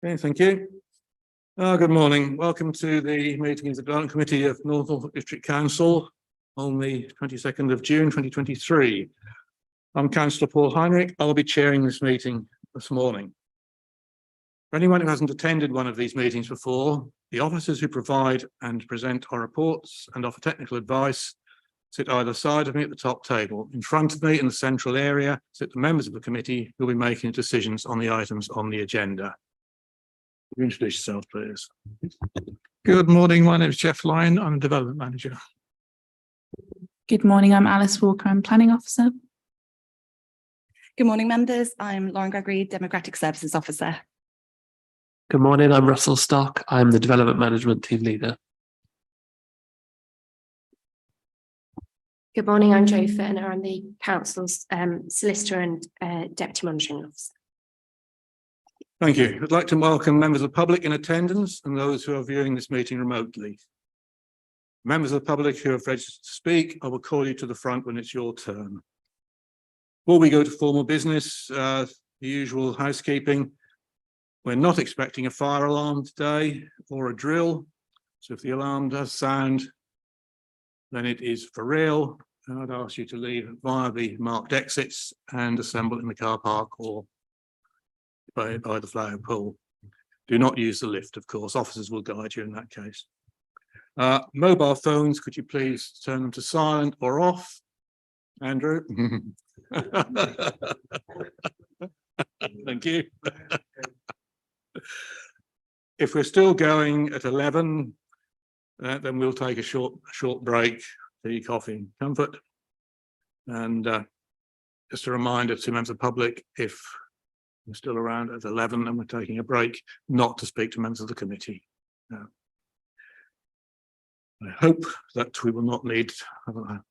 Okay, thank you. Good morning. Welcome to the meeting of the Development Committee of North Norfolk District Council on the 22nd of June 2023. I'm Councillor Paul Heinrich. I'll be chairing this meeting this morning. For anyone who hasn't attended one of these meetings before, the officers who provide and present our reports and offer technical advice sit either side of me at the top table. In front of me in the central area sit the members of the committee who will be making decisions on the items on the agenda. You introduce yourself, please. Good morning. My name is Jeff Lyon. I'm a development manager. Good morning. I'm Alice Walker. I'm planning officer. Good morning, members. I'm Lauren Gregory, Democratic Services Officer. Good morning. I'm Russell Stock. I'm the development management team leader. Good morning, I'm Jo Ferner. I'm the council's solicitor and deputy monitoring officer. Thank you. I'd like to welcome members of the public in attendance and those who are viewing this meeting remotely. Members of the public who have registered to speak, I will call you to the front when it's your turn. Before we go to formal business, the usual housekeeping. We're not expecting a fire alarm today or a drill. So if the alarm does sound, then it is for real. And I'd ask you to leave via the marked exits and assemble in the car park or by the flag pool. Do not use the lift, of course. Officers will guide you in that case. Mobile phones, could you please turn them to silent or off? Andrew? Thank you. If we're still going at 11, then we'll take a short break, tea, coffee and comfort. And just a reminder to members of the public, if we're still around at 11 and we're taking a break, not to speak to members of the committee. I hope that we will not need to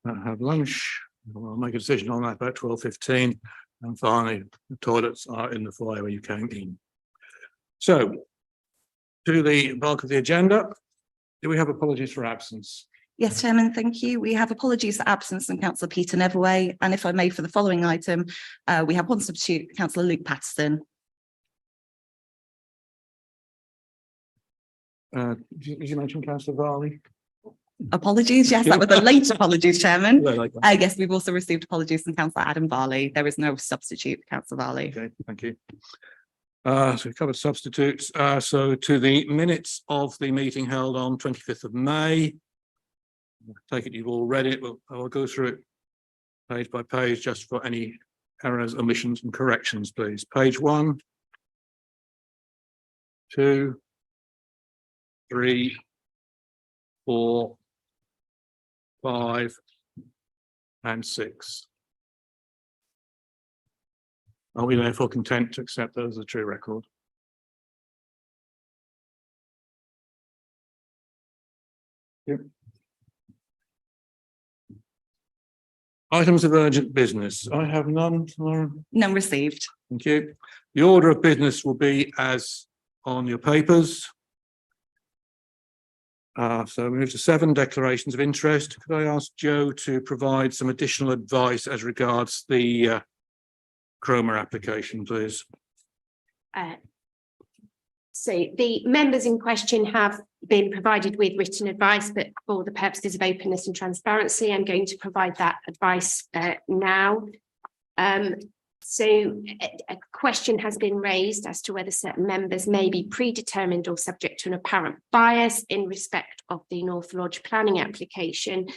have lunch. We'll make a decision on that about 12:15. And finally, the toilets are in the foyer where you came in. So, to the bulk of the agenda. Do we have apologies for absence? Yes, Chairman, thank you. We have apologies for absence from Councillor Peter Neverway. And if I may, for the following item, we have one substitute, Councillor Luke Patterson. Did you mention Councillor Varley? Apologies, yes, that was a late apologies, Chairman. Well, Yes, we've also received apologies from Councillor Adam Varley. There is no substitute for Councillor Varley. Okay, thank you. So we covered substitutes. So to the minutes of the meeting held on 25th of May. I take it you've all read it. I will go through it page by page just for any errors, omissions and corrections, please. Page 1, 2, 3, 4, 5 and 6. Are we therefore content to accept those as a true record? Yep. Items of urgent business. I have none, Lauren. None received. Thank you. The order of business will be as on your papers. So we move to 7 declarations of interest. Could I ask Jo to provide some additional advice as regards the Chroma application, please? So the members in question have been provided with written advice, but for the purposes of openness and transparency, I'm going to provide that advice now. So a question has been raised as to whether certain members may be predetermined or subject to an apparent bias in respect of the North Lodge planning application.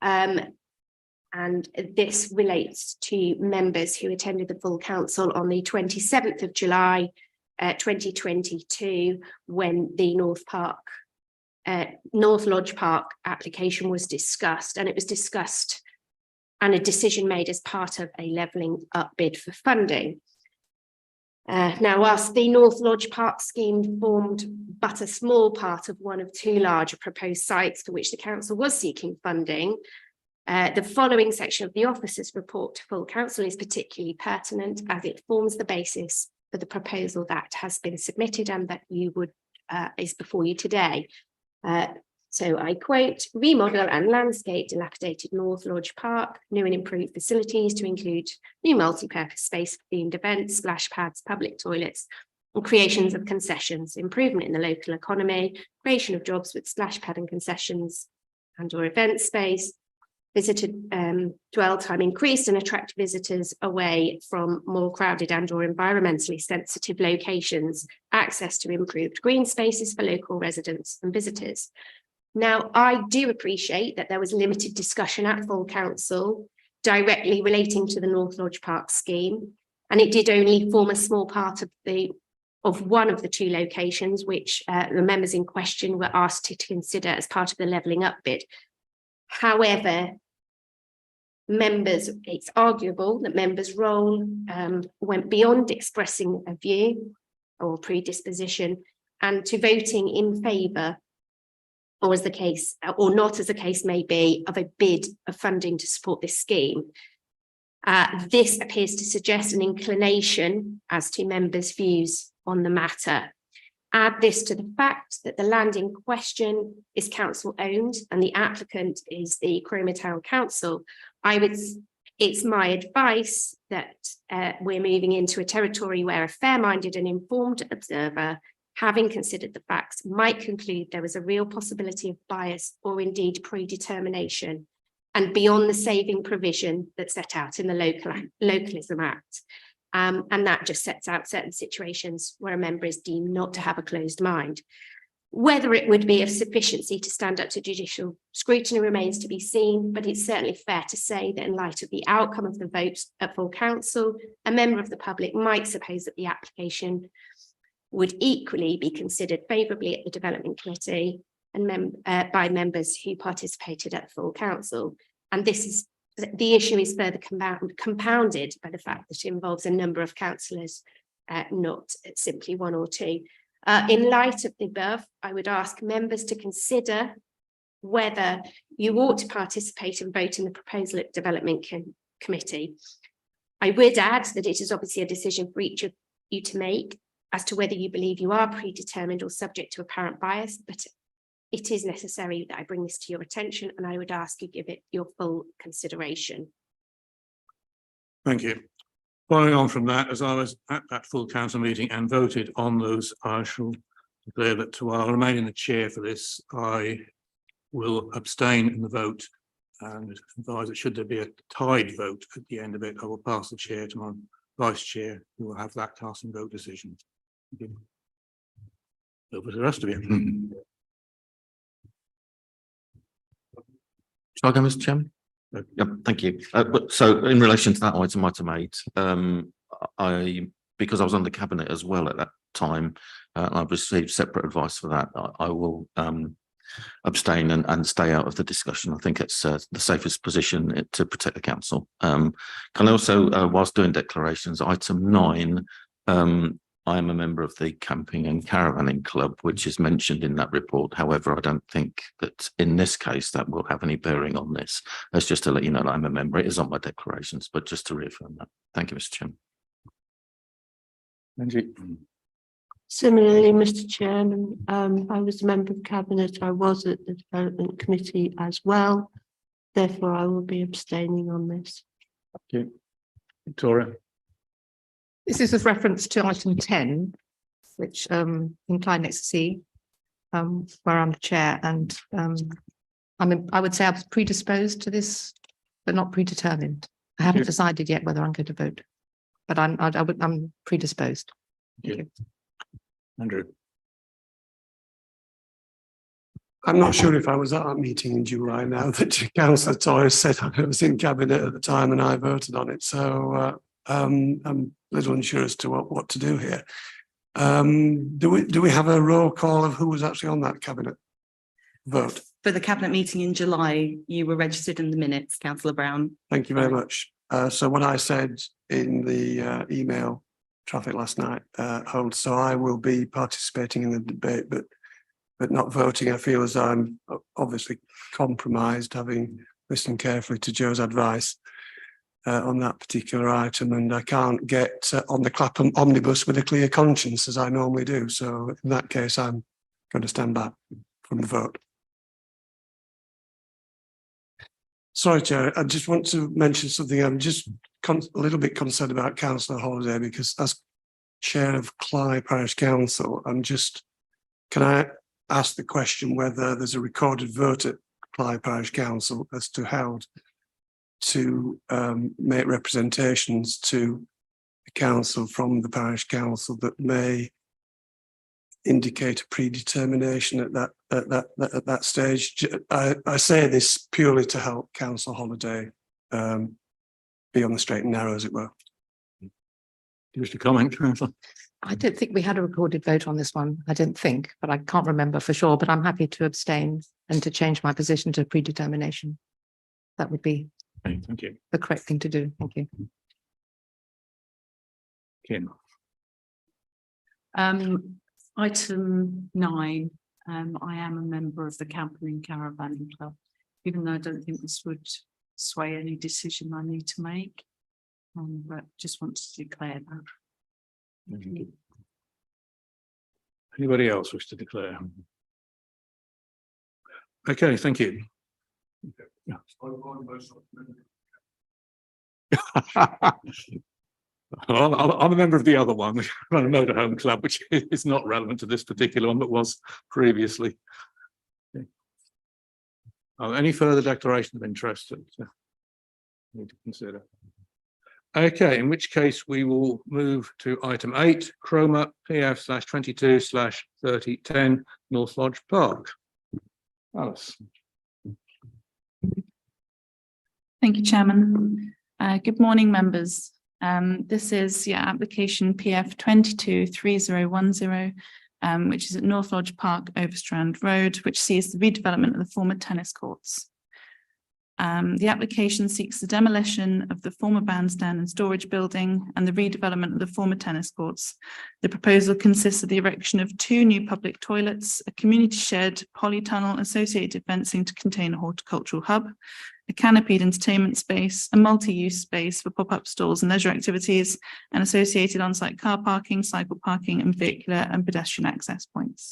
And this relates to members who attended the full council on the 27th of July 2022, when the North Lodge Park application was discussed, and it was discussed and a decision made as part of a levelling up bid for funding. Now, whilst the North Lodge Park scheme formed but a small part of one of 2 larger proposed sites for which the council was seeking funding, the following section of the officer's report to full council is particularly pertinent, as it forms the basis for the proposal that has been submitted and that you would is before you today. So I quote, remodel and landscape dilapidated North Lodge Park, new and improved facilities to include new multi-purpose space for themed events, splash pads, public toilets, and creations of concessions, improvement in the local economy, creation of jobs with splash pad and concessions and or event space, visitor dwell time increased and attract visitors away from more crowded and or environmentally sensitive locations, access to improved green spaces for local residents and visitors. Now, I do appreciate that there was limited discussion at full council directly relating to the North Lodge Park scheme, and it did only form a small part of one of the two locations which the members in question were asked to consider as part of the levelling up bid. However, it's arguable that members' role went beyond expressing a view or predisposition and to voting in favour, or as the case, or not as the case may be, of a bid of funding to support this scheme. This appears to suggest an inclination as to members' views on the matter. Add this to the fact that the land in question is council owned and the applicant is the Cromer Town Council. It's my advice that we're moving into a territory where a fair-minded and informed observer, having considered the facts, might conclude there was a real possibility of bias or indeed predetermination, and beyond the saving provision that's set out in the Localism Act. And that just sets out certain situations where a member is deemed not to have a closed mind. Whether it would be of sufficiency to stand up to judicial scrutiny remains to be seen, but it's certainly fair to say that in light of the outcome of the votes at full council, a member of the public might suppose that the application would equally be considered favourably at the Development Committee and by members who participated at full council. And the issue is further compounded by the fact that it involves a number of councillors, not simply one or two. In light of the above, I would ask members to consider whether you ought to participate and vote in the proposal at Development Committee. I would add that it is obviously a decision for each of you to make as to whether you believe you are predetermined or subject to apparent bias, but it is necessary that I bring this to your attention, and I would ask you give it your full consideration. Thank you. Following on from that, as I was at that full council meeting and voted on those, I shall declare that while I remain in the chair for this, I will abstain in the vote and advise that should there be a tied vote at the end of it, I will pass the chair to my vice chair, who will have that casting vote decision. Over to the rest of you. Shall I go, Mr. Chairman? Yep, thank you. So in relation to that item 8, because I was under cabinet as well at that time, I've received separate advice for that. I will abstain and stay out of the discussion. I think it's the safest position to protect the council. Can I also, whilst doing declarations, item 9, I am a member of the Camping and Caravanning Club, which is mentioned in that report. However, I don't think that in this case that will have any bearing on this. That's just to let you know that I'm a member. It is on my declarations, but just to reaffirm that. Thank you, Mr. Chairman. Thank you. Similarly, Mr. Chairman, I was a member of Cabinet. I was at the Development Committee as well. Therefore, I will be abstaining on this. Thank you. Victoria. This is with reference to item 10, which incline next to C, where I'm the chair, and I would say I was predisposed to this, but not predetermined. I haven't decided yet whether I'm going to vote, but I'm predisposed. Thank you. Andrew. I'm not sure if I was at that meeting in July now that Councillor Torres said I was in cabinet at the time and I voted on it. So I'm a little unsure as to what to do here. Do we have a roll call of who was actually on that cabinet vote? For the cabinet meeting in July, you were registered in the minutes, Councillor Brown. Thank you very much. So what I said in the email traffic last night holds. So I will be participating in the debate, but not voting. I feel as I'm obviously compromised, having listened carefully to Joe's advice on that particular item, and I can't get on the Clapham omnibus with a clear conscience as I normally do. So in that case, I'm going to stand back from the vote. Sorry, Chair, I just want to mention something. I'm just a little bit concerned about councillor Holiday because as chair of Clyde Parish Council, can I ask the question whether there's a recorded vote at Clyde Parish Council as to how to make representations to the council from the parish council that may indicate a predetermination at that stage. I say this purely to help councillor Holiday be on the straight and narrow, as it were. Do you wish to comment, councillor? I don't think we had a recorded vote on this one. I don't think, but I can't remember for sure, but I'm happy to abstain and to change my position to predetermination. That would be Okay, thank you. the correct thing to do. Thank you. Kim. Item 9, I am a member of the Camping and Caravanning Club, even though I don't think this would sway any decision I need to make. But just want to declare that. Anybody else wish to declare? Okay, thank you. Yeah. I'm a member of the other one, the Run a Motorhome Club, which is not relevant to this particular one, but was previously. Okay. Oh, any further declaration of interest that need to consider? Okay, in which case we will move to item 8, Chroma PF/22/3010 North Lodge Park. Alice. Thank you, Chairman. Good morning, members. This is application PF 223010, which is at North Lodge Park, Overstrand Road, which sees the redevelopment of the former tennis courts. The application seeks the demolition of the former bandstand and storage building and the redevelopment of the former tennis courts. The proposal consists of the erection of 2 new public toilets, a community shed, polytunnel, associated fencing to contain a horticultural hub, a canopied entertainment space, a multi-use space for pop-up stalls and leisure activities, and associated on-site car parking, cycle parking, and vehicular and pedestrian access points.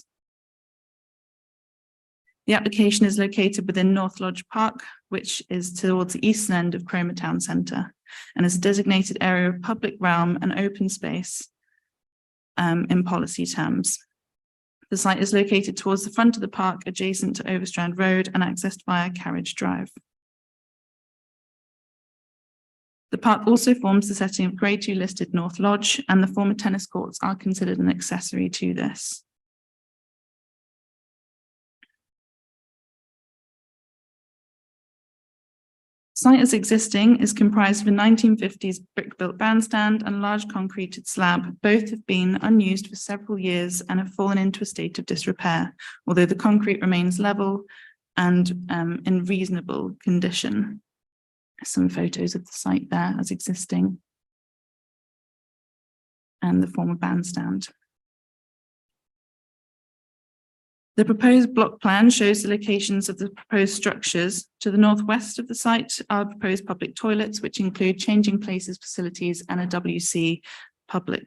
The application is located within North Lodge Park, which is towards the eastern end of Chroma Town Centre, and is a designated area of public realm and open space in policy terms. The site is located towards the front of the park, adjacent to Overstrand Road and accessed via carriage drive. The park also forms the setting of Grade 2 listed North Lodge, and the former tennis courts are considered an accessory to this. Site as existing is comprised of a 1950s brick-built bandstand and large concreted slab. Both have been unused for several years and have fallen into a state of disrepair, although the concrete remains level and in reasonable condition. Some photos of the site there as existing and the former bandstand. The proposed block plan shows the locations of the proposed structures. To the northwest of the site are proposed public toilets, which include changing places facilities and a WC public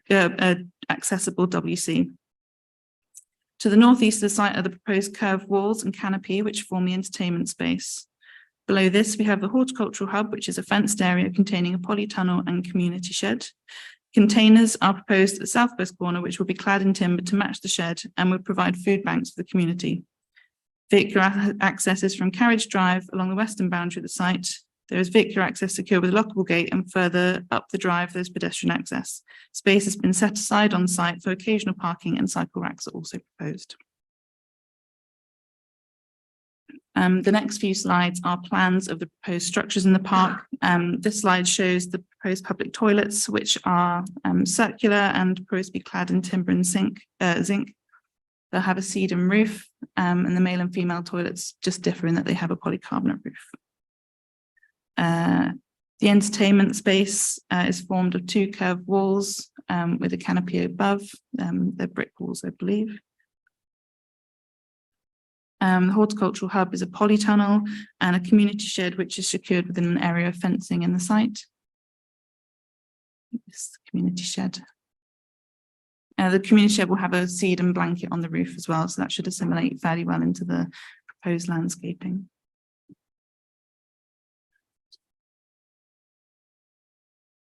accessible WC. To the northeast of the site are the proposed curved walls and canopy, which form the entertainment space. Below this, we have the horticultural hub, which is a fenced area containing a polytunnel and community shed. Containers are proposed at the southwest corner, which will be clad in timber to match the shed and would provide food banks for the community. Vehicular access is from Carriage Drive along the western boundary of the site. There is vehicular access secured with a lockable gate, and further up the drive, there's pedestrian access. Space has been set aside on site for occasional parking, and cycle racks are also proposed. The next few slides are plans of the proposed structures in the park. This slide shows the proposed public toilets, which are circular and proposed to be clad in timber and zinc. They'll have a sedum roof, and the male and female toilets just differ in that they have a polycarbonate roof. The entertainment space is formed of 2 curved walls with a canopy above. They're brick walls, I believe. The horticultural hub is a polytunnel and a community shed, which is secured within an area of fencing in the site. This is the community shed. The community shed will have a sedum blanket on the roof as well, so that should assimilate fairly well into the proposed landscaping.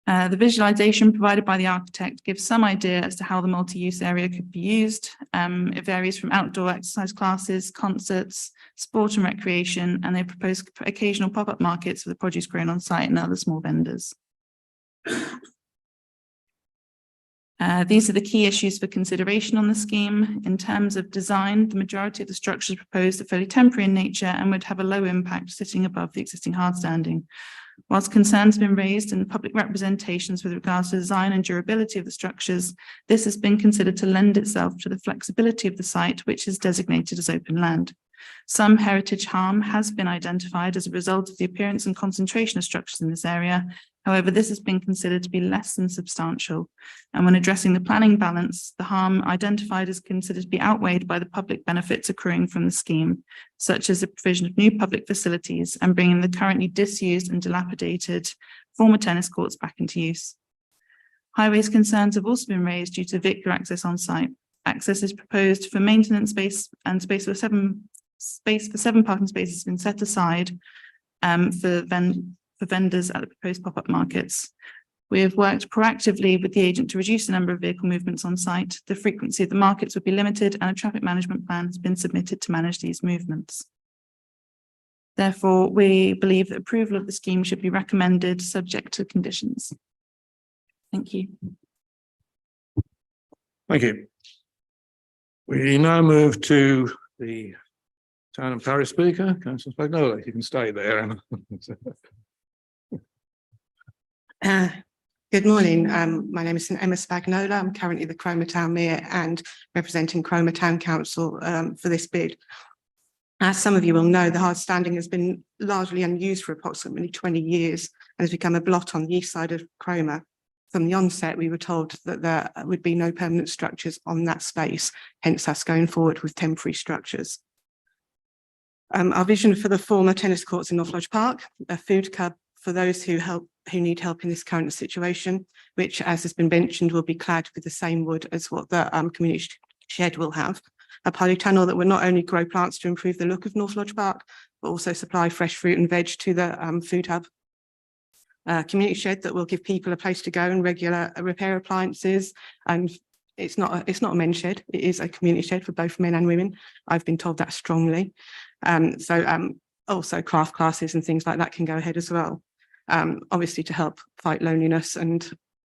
The visualization provided by the architect gives some idea as to how the multi-use area could be used. It varies from outdoor exercise classes, concerts, sport and recreation, and they propose occasional pop-up markets for the produce grown on site and other small vendors. These are the key issues for consideration on the scheme. In terms of design, the majority of the structures proposed are fairly temporary in nature and would have a low impact sitting above the existing hard standing. Whilst concerns have been raised in public representations with regards to design and durability of the structures, this has been considered to lend itself to the flexibility of the site, which is designated as open land. Some heritage harm has been identified as a result of the appearance and concentration of structures in this area. However, this has been considered to be less than substantial. And when addressing the planning balance, the harm identified is considered to be outweighed by the public benefits accruing from the scheme, such as the provision of new public facilities and bringing the currently disused and dilapidated former tennis courts back into use. Highways concerns have also been raised due to vehicular access on site. Access is proposed for maintenance space, and space for seven parking spaces has been set aside for vendors at the proposed pop-up markets. We have worked proactively with the agent to reduce the number of vehicle movements on site. The frequency of the markets would be limited and a traffic management plan has been submitted to manage these movements. Therefore, we believe that approval of the scheme should be recommended subject to conditions. Thank you. Thank you. We now move to the Town and Parish Speaker, Councillor Spagnola. You can stay there, Emma. Good morning. My name is Emma Spagnola. I'm currently the Cromer Town Mayor and representing Cromer Town Council for this bid. As some of you will know, the hard standing has been largely unused for approximately 20 years and has become a blot on the east side of Cromer. From the onset, we were told that there would be no permanent structures on that space, hence us going forward with temporary structures. Our vision for the former tennis courts in North Lodge Park, a food cub for those who need help in this current situation, which, as has been mentioned, will be clad with the same wood as what the community shed will have. A polytunnel that will not only grow plants to improve the look of North Lodge Park, but also supply fresh fruit and veg to the food hub. A community shed that will give people a place to go and regular repair appliances. And it's not a men's shed, it is a community shed for both men and women. I've been told that strongly. Also craft classes and things like that can go ahead as well. Obviously to help fight loneliness and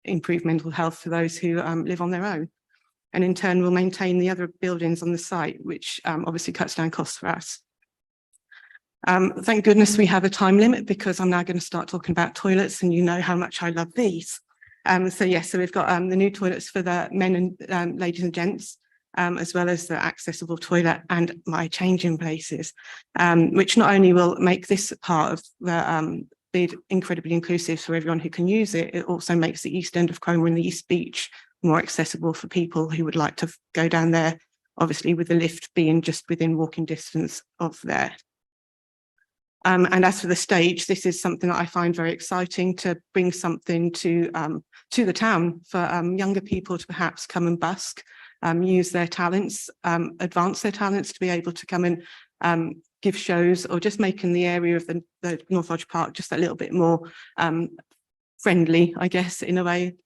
improve mental health for those who live on their own. And in turn, we'll maintain the other buildings on the site, which obviously cuts down costs for us. Thank goodness we have a time limit because I'm now going to start talking about toilets and you know how much I love these. So we've got the new toilets for the men and ladies and gents, as well as the accessible toilet and my changing places, which not only will make this part of the bid incredibly inclusive for everyone who can use it, it also makes the east end of Cromer and the East Beach more accessible for people who would like to go down there, obviously with the lift being just within walking distance of there. And as for the stage, this is something that I find very exciting to bring something to the town for younger people to perhaps come and busk, use their talents, advance their talents to be able to come and give shows or just making the area of the North Lodge Park just a little bit more friendly, I guess, in a way.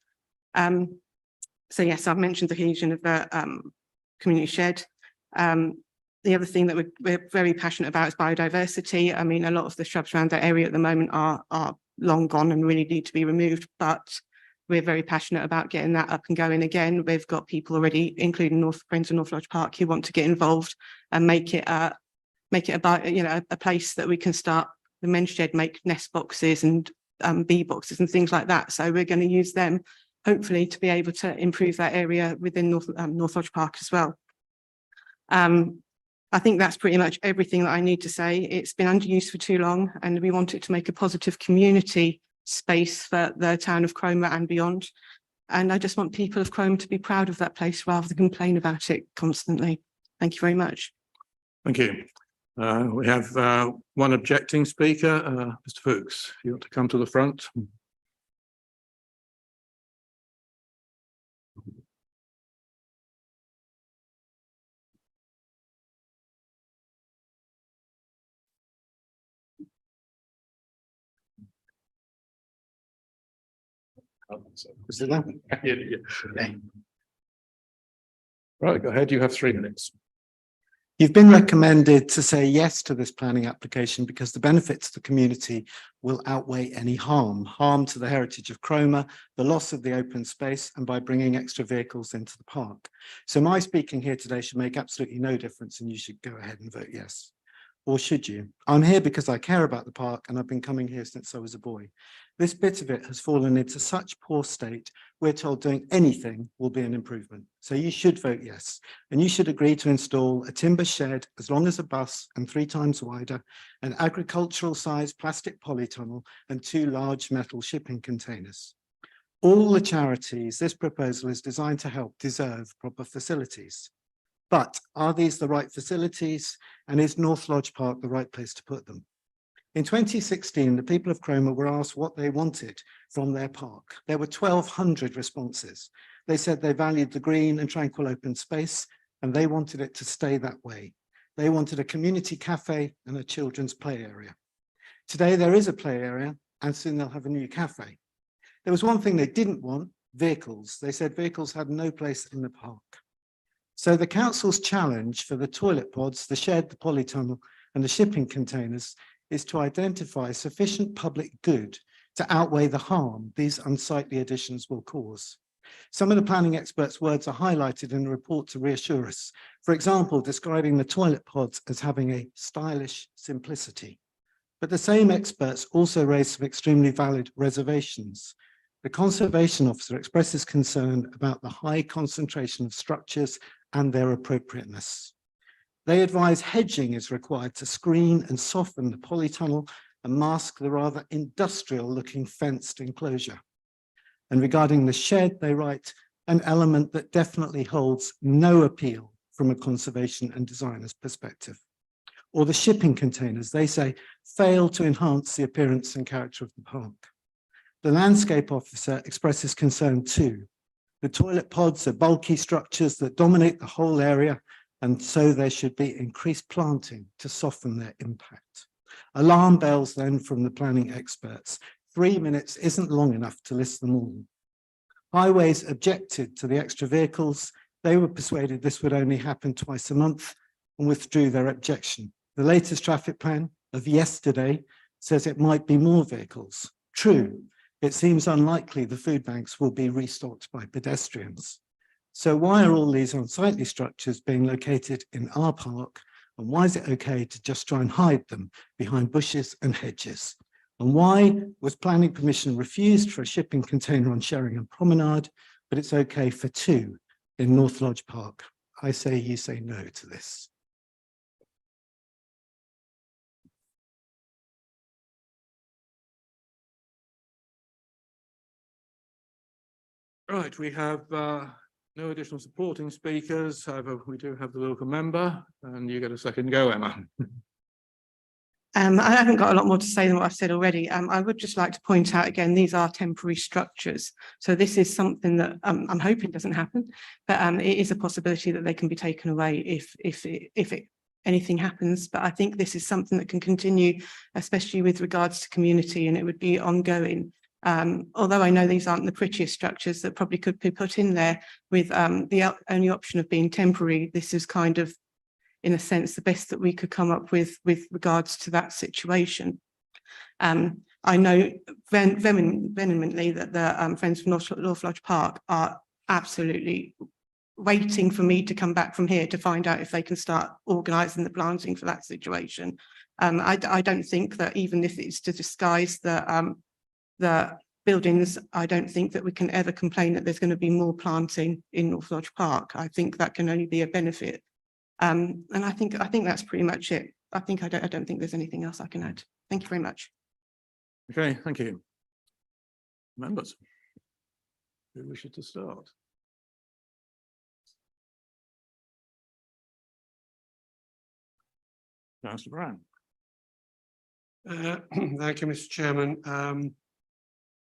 So yes, I've mentioned the cohesion of the community shed. The other thing that we're very passionate about is biodiversity. I mean, a lot of the shrubs around that area at the moment are long gone and really need to be removed, but we're very passionate about getting that up and going again. We've got people already, including Friends of North Lodge Park, who want to get involved and make it about, you know, a place that we can start the men's shed, make nest boxes and bee boxes and things like that. So we're going to use them hopefully to be able to improve that area within North Lodge Park as well. I think that's pretty much everything that I need to say. It's been underused for too long and we want it to make a positive community space for the town of Cromer and beyond. And I just want people of Cromer to be proud of that place rather than complain about it constantly. Thank you very much. Thank you. We have one objecting speaker, Mr. Fuchs. You want to come to the front? Is it that? Yeah. Right, go ahead. You have 3 minutes. You've been recommended to say yes to this planning application because the benefits to the community will outweigh any harm to the heritage of Cromer, the loss of the open space, and by bringing extra vehicles into the park. So my speaking here today should make absolutely no difference and you should go ahead and vote yes. Or should you? I'm here because I care about the park and I've been coming here since I was a boy. This bit of it has fallen into such poor state, we're told doing anything will be an improvement. So you should vote yes. And you should agree to install a timber shed as long as a bus and 3 times wider, an agricultural sized plastic polytunnel and 2 large metal shipping containers. All the charities this proposal is designed to help deserve proper facilities. But are these the right facilities? And is North Lodge Park the right place to put them? In 2016, the people of Cromer were asked what they wanted from their park. There were 1,200 responses. They said they valued the green and tranquil open space, and they wanted it to stay that way. They wanted a community cafe and a children's play area. Today, there is a play area, and soon they'll have a new cafe. There was one thing they didn't want, vehicles. They said vehicles had no place in the park. So the council's challenge for the toilet pods, the shed, the polytunnel, and the shipping containers is to identify sufficient public good to outweigh the harm these unsightly additions will cause. Some of the planning experts' words are highlighted in the report to reassure us. For example, describing the toilet pods as having a stylish simplicity. But the same experts also raised some extremely valid reservations. The conservation officer expresses concern about the high concentration of structures and their appropriateness. They advise hedging is required to screen and soften the polytunnel and mask the rather industrial-looking fenced enclosure. And regarding the shed, they write, an element that definitely holds no appeal from a conservation and designer's perspective. Or the shipping containers, they say, fail to enhance the appearance and character of the park. The landscape officer expresses concern too. The toilet pods are bulky structures that dominate the whole area, and so there should be increased planting to soften their impact. Alarm bells then from the planning experts. 3 minutes isn't long enough to list them all. Highways objected to the extra vehicles. They were persuaded this would only happen twice a month and withdrew their objection. The latest traffic plan of yesterday says it might be more vehicles. True, it seems unlikely the food banks will be restocked by pedestrians. So why are all these unsightly structures being located in our park? And why is it okay to just try and hide them behind bushes and hedges? And why was planning permission refused for a shipping container on Sheringham Promenade, but it's okay for 2 in North Lodge Park? I say you say no to this. Right, we have no additional supporting speakers. However, we do have the local member and you get a second go, Emma. I haven't got a lot more to say than what I've said already. I would just like to point out again, these are temporary structures. So this is something that I'm hoping doesn't happen, but it is a possibility that they can be taken away if anything happens. But I think this is something that can continue, especially with regards to community, and it would be ongoing. Although I know these aren't the prettiest structures that probably could be put in there with the only option of being temporary, this is kind of, in a sense, the best that we could come up with regards to that situation. I know vehemently that the Friends from North Lodge Park are absolutely waiting for me to come back from here to find out if they can start organising the planting for that situation. I don't think that even if it's to disguise the buildings, I don't think that we can ever complain that there's going to be more planting in North Lodge Park. I think that can only be a benefit. And I think that's pretty much it. I don't think there's anything else I can add. Thank you very much. Okay, thank you. Members, who wishes to start? Councillor Brown. Thank you, Mr. Chairman.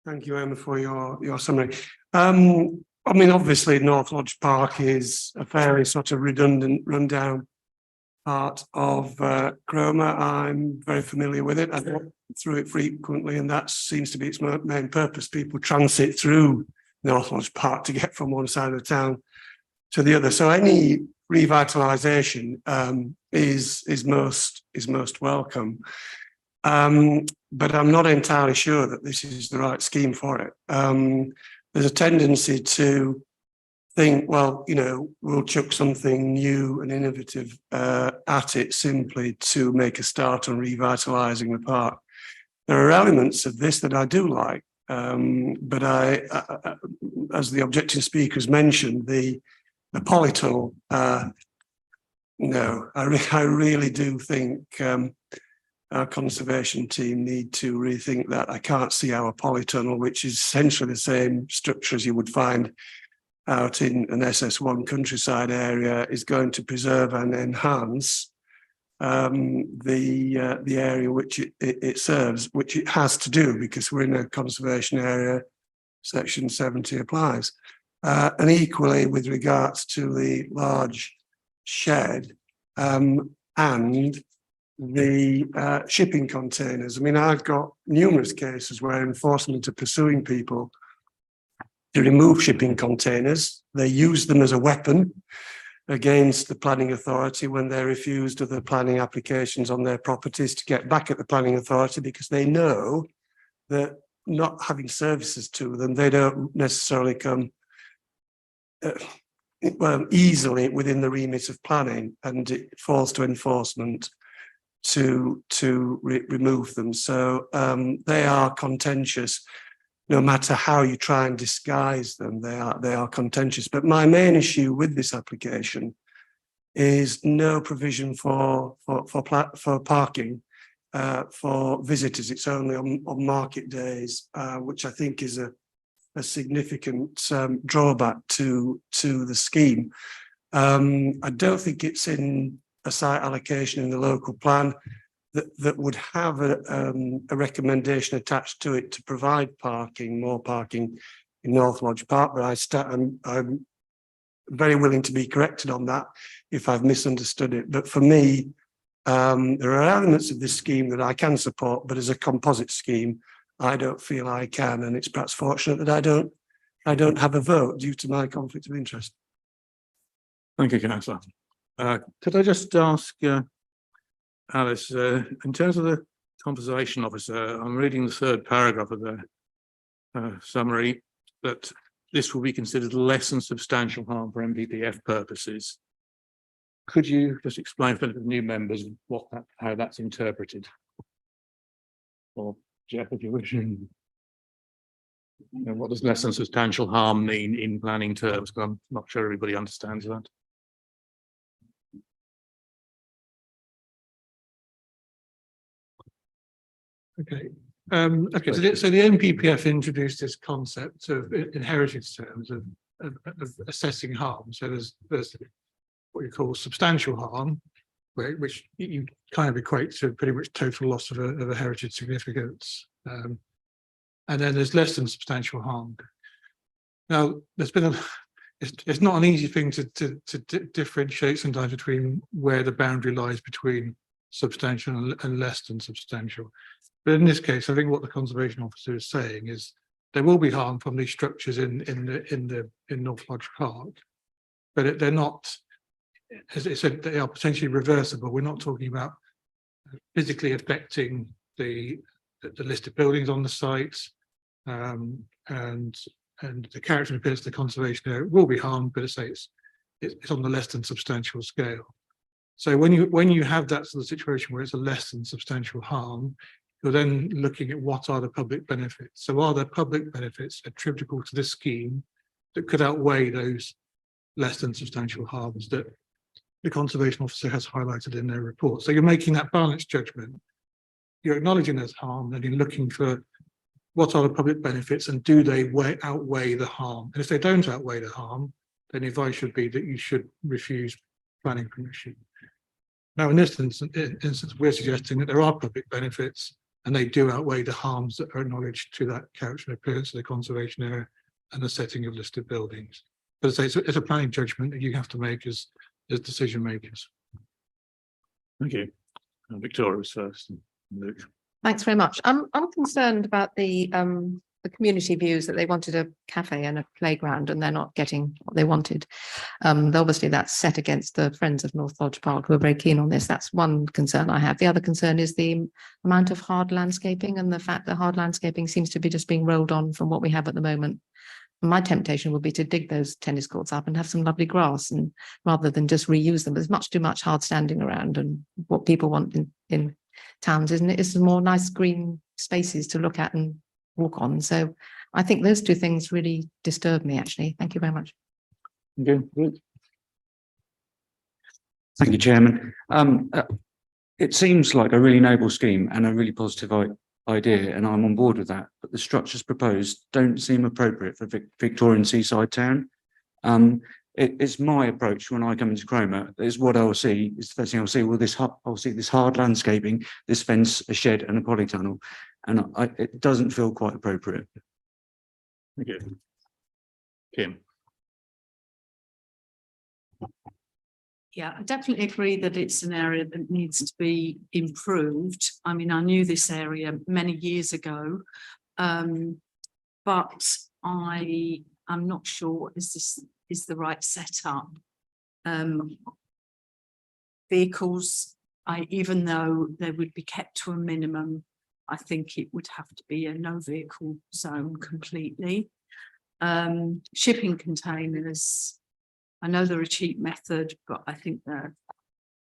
Thank you, Emma, for your summary. I mean, obviously, North Lodge Park is a fairly sort of redundant, rundown part of Cromer. I'm very familiar with it. I go through it frequently, and that seems to be its main purpose. People transit through North Lodge Park to get from one side of the town to the other. So any revitalisation is most welcome. But I'm not entirely sure that this is the right scheme for it. There's a tendency to think, well, you know, we'll chuck something new and innovative at it simply to make a start on revitalising the park. There are elements of this that I do like, but as the objecting speakers mentioned, the polytunnel, no, I really do think our conservation team need to rethink that. I can't see our polytunnel, which is essentially the same structure as you would find out in an SS1 countryside area, is going to preserve and enhance the area which it serves, which it has to do because we're in a conservation area. Section 70 applies. And equally with regards to the large shed and the shipping containers. I mean, I've got numerous cases where enforcement are pursuing people to remove shipping containers. They use them as a weapon against the planning authority when they're refused other planning applications on their properties to get back at the planning authority because they know that not having services to them, they don't necessarily come easily within the remit of planning, and it falls to enforcement to remove them. So they are contentious. No matter how you try and disguise them, they are contentious. But my main issue with this application is no provision for parking for visitors. It's only on market days, which I think is a significant drawback to the scheme. I don't think it's in a site allocation in the local plan that would have a recommendation attached to it to provide more parking in North Lodge Park. But I'm very willing to be corrected on that if I've misunderstood it. But for me, there are elements of this scheme that I can support, but as a composite scheme, I don't feel I can, and it's perhaps fortunate that I don't have a vote due to my conflict of interest. Thank you, Councillor. Could I just ask Alice, in terms of the conservation officer, I'm reading the third paragraph of the summary that this will be considered less than substantial harm for MPPF purposes. Could you just explain for the new members how that's interpreted? Or Jeff, if you wish. And what does less than substantial harm mean in planning terms? Because I'm not sure everybody understands that. Okay. So the NPPF introduced this concept of, in heritage terms, of assessing harm. So there's what you call substantial harm, which you kind of equate to pretty much total loss of a heritage significance. And then there's less than substantial harm. Now, there's been it's not an easy thing to differentiate sometimes between where the boundary lies between substantial and less than substantial. But in this case, I think what the conservation officer is saying is there will be harm from these structures in North Lodge Park, but they're not, as it said, they are potentially reversible. We're not talking about physically affecting the listed buildings on the sites, and the character and appearance of the conservation area will be harmed, but it's on the less than substantial scale. So when you have that sort of situation where it's a less than substantial harm, you're then looking at what are the public benefits. So are there public benefits attributable to this scheme that could outweigh those less than substantial harms that the conservation officer has highlighted in their report? So you're making that balanced judgment. You're acknowledging there's harm, and you're looking for what are the public benefits and do they outweigh the harm? And if they don't outweigh the harm, then the advice should be that you should refuse planning permission. Now, in this instance, we're suggesting that there are public benefits and they do outweigh the harms that are acknowledged to that character and appearance of the conservation area and the setting of listed buildings. But as I say, it's a planning judgment that you have to make as decision makers. Thank you. Victoria was first. Luke. Thanks very much. I'm concerned about the community views that they wanted a cafe and a playground and they're not getting what they wanted. Obviously that's set against the Friends of North Lodge Park who are very keen on this. That's one concern I have. The other concern is the amount of hard landscaping and the fact that hard landscaping seems to be just being rolled on from what we have at the moment. My temptation would be to dig those tennis courts up and have some lovely grass, and rather than just reuse them. There's much too much hard standing around, and what people want in towns, isn't it? Is some more nice green spaces to look at and walk on. So I think those two things really disturb me, actually. Thank you very much. Okay. Luke. Thank you, Chairman. It seems like a really noble scheme and a really positive idea, and I'm on board with that. But the structures proposed don't seem appropriate for Victorian seaside town. It's my approach when I come into Cromer. Is what I will see. Is the first thing I'll see. Well, I'll see this hard landscaping, this fence, a shed, and a polytunnel, and it doesn't feel quite appropriate. Thank you. Kim. Yeah, I definitely agree that it's an area that needs to be improved. I mean, I knew this area many years ago, but I am not sure this is the right setup. Vehicles, even though they would be kept to a minimum, I think it would have to be a no vehicle zone completely. Shipping containers, I know they're a cheap method, but I think they're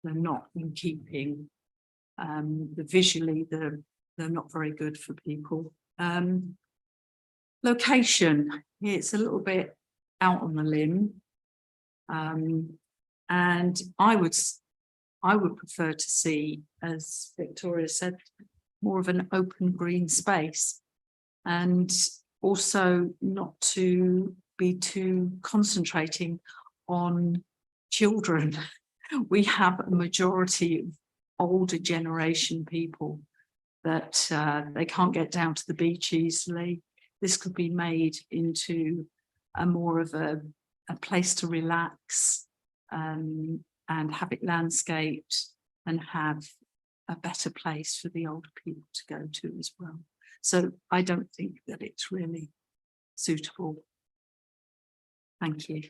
not in keeping. Visually, they're not very good for people. Location, it's a little bit out on the limb, and I would prefer to see, as Victoria said, more of an open green space, and also not to be too concentrating on children. We have a majority of older generation people that they can't get down to the beach easily. This could be made into a more of a place to relax, and have it landscaped and have a better place for the older people to go to as well. So I don't think that it's really suitable. Thank you.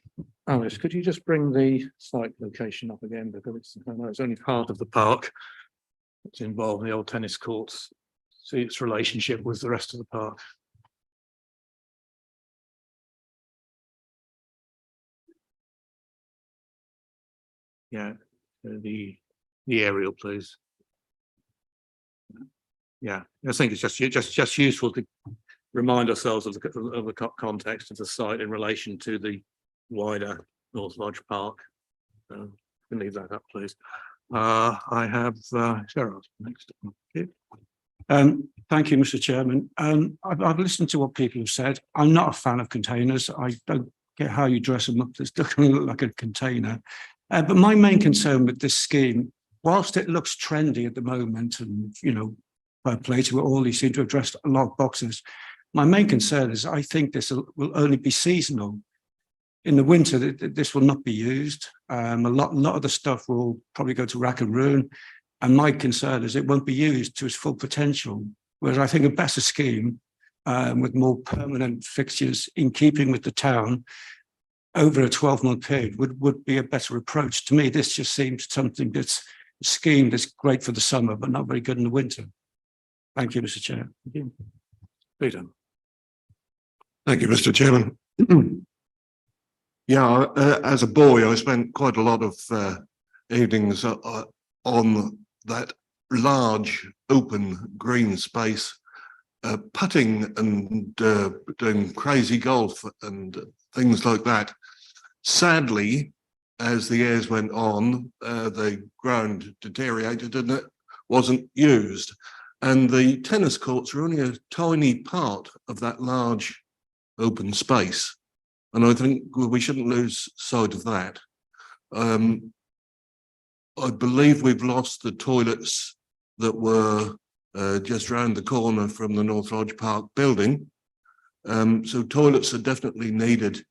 Alice, could you just bring the site location up again, because I know it's only part of the park that's involved in the old tennis courts. See its relationship with the rest of the park. Yeah, the aerial, please. Yeah, I think it's just useful to remind ourselves of the context of the site in relation to the wider North Lodge Park. Can leave that up, please. I have Gerard next. Thank you, Mr. Chairman. I've listened to what people have said. I'm not a fan of containers. I don't get how you dress them up. It's going to look like a container. But my main concern with this scheme, whilst it looks trendy at the moment, and by place where all these seem to have dressed a lot of boxes, my main concern is I think this will only be seasonal. In the winter, this will not be used. A lot of the stuff will probably go to rack and ruin. And my concern is it won't be used to its full potential. Whereas I think a better scheme with more permanent fixtures in keeping with the town over a 12-month period would be a better approach. To me, this just seems something that's a scheme that's great for the summer, but not very good in the winter. Thank you, Mr. Chair. Thank you. Peter. Thank you, Mr. Chairman. Yeah, as a boy, I spent quite a lot of evenings on that large open green space, putting and doing crazy golf and things like that. Sadly, as the years went on, the ground deteriorated and it wasn't used. And the tennis courts are only a tiny part of that large open space. And I think we shouldn't lose sight of that. I believe we've lost the toilets that were just round the corner from the North Lodge Park building. So toilets are definitely needed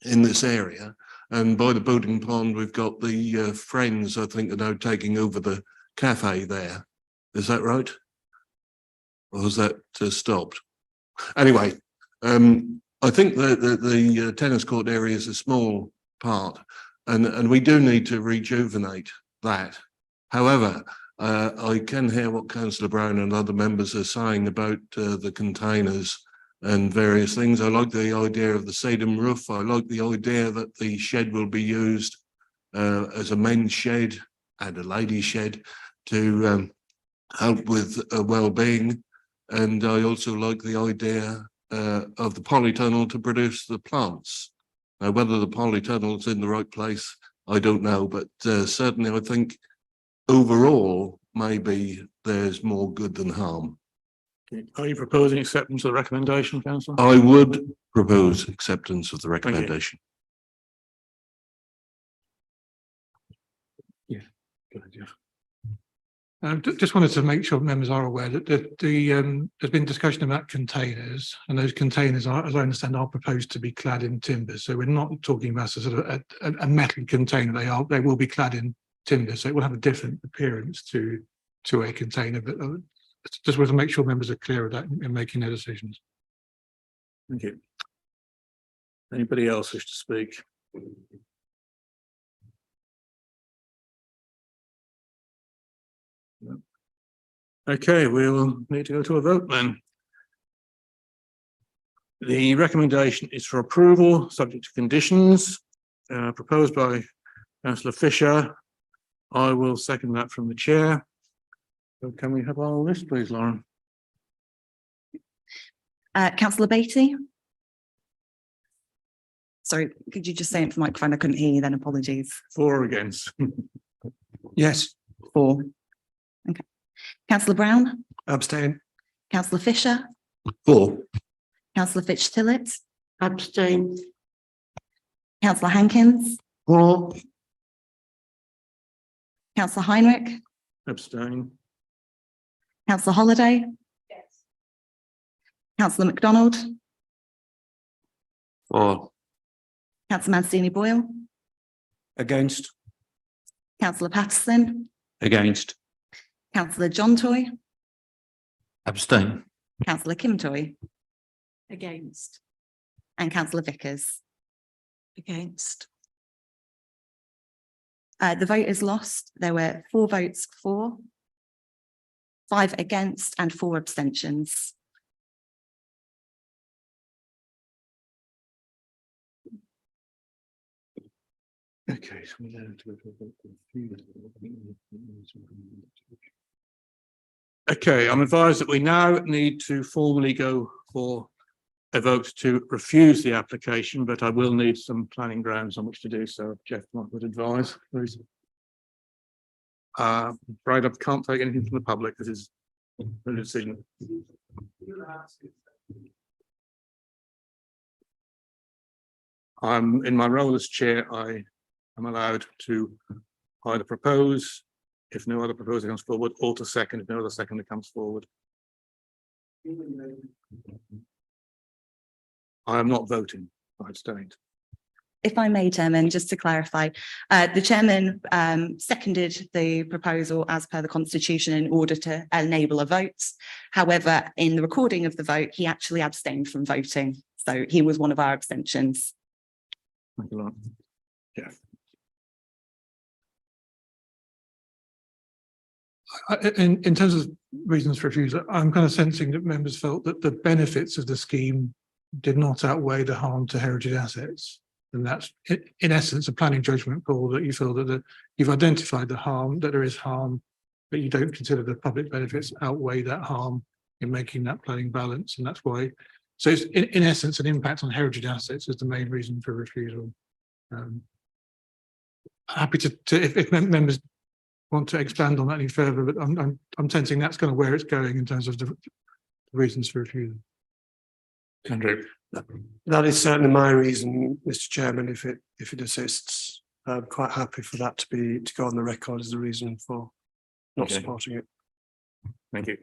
in this area. And by the boating pond, we've got the Friends, I think, are now taking over the cafe there. Is that right? Or has that stopped? Anyway, I think that the tennis court area is a small part, and we do need to rejuvenate that. However, I can hear what Councillor Brown and other members are saying about the containers and various things. I like the idea of the sedum roof. I like the idea that the shed will be used as a men's shed and a ladies' shed to help with well-being. And I also like the idea of the polytunnel to produce the plants. Now, whether the polytunnel is in the right place, I don't know, but certainly I think overall, maybe there's more good than harm. Are you proposing acceptance of the recommendation, councillor? I would propose acceptance of the recommendation. Just wanted to make sure members are aware that there's been discussion about containers, and those containers are, as I understand, are proposed to be clad in timber. So we're not talking about a sort of a metal container. They will be clad in timber, so it will have a different appearance to a container. But just want to make sure members are clear of that in making their decisions. Thank you. Anybody else wish to speak? No. Okay, we'll need to go to a vote then. The recommendation is for approval, subject to conditions, proposed by Councillor Fisher. I will second that from the chair. So can we have our list, please, Lauren? Councillor Beattie. Sorry, could you just say it for microphone? I couldn't hear you then, apologies. For or against? Yes. 4. Okay. Councillor Brown. Abstain. Councillor Fisher. 4. Councillor Fitch-Tillett. Abstain. Councillor Hankins. 4. Councillor Heinrich. Abstain. Councillor Holiday. Yes. Councillor MacDonald. 4. Councillor Mancini Boyle. Against. Councillor Patterson. Against. Councillor John Toy. Abstain. Councillor Kim Toy. Against. And Councillor Vickers. Against. The vote is lost. There were 4 votes for, 5 against, and 4 abstentions. Okay, so we're going to go to a vote. Okay, I'm advised that we now need to formally go for a vote to refuse the application, but I will need some planning grounds on which to do so. Jeff would advise, please. I'm afraid I can't take anything from the public. This is a decision. I'm in my role as chair. I am allowed to either propose if no other proposal comes forward, or to second if no other seconder comes forward. I am not voting. I abstained. If I may, Chairman, just to clarify, the Chairman seconded the proposal as per the Constitution in order to enable a vote. However, in the recording of the vote, he actually abstained from voting. So he was one of our abstentions. Thank you, Lauren. Yeah. In terms of reasons for refusal, I'm kind of sensing that members felt that the benefits of the scheme did not outweigh the harm to heritage assets. And that's in essence a planning judgment call, that you feel that you've identified the harm, that there is harm, but you don't consider the public benefits outweigh that harm in making that planning balance. And that's why, so it's in essence an impact on heritage assets is the main reason for refusal. Happy to if members want to expand on that any further, but I'm sensing that's kind of where it's going in terms of the reasons for refusal. Andrew. That is certainly my reason, Mr. Chairman, if it assists. I'm quite happy for that to go on the record as the reason for not supporting it. Thank you.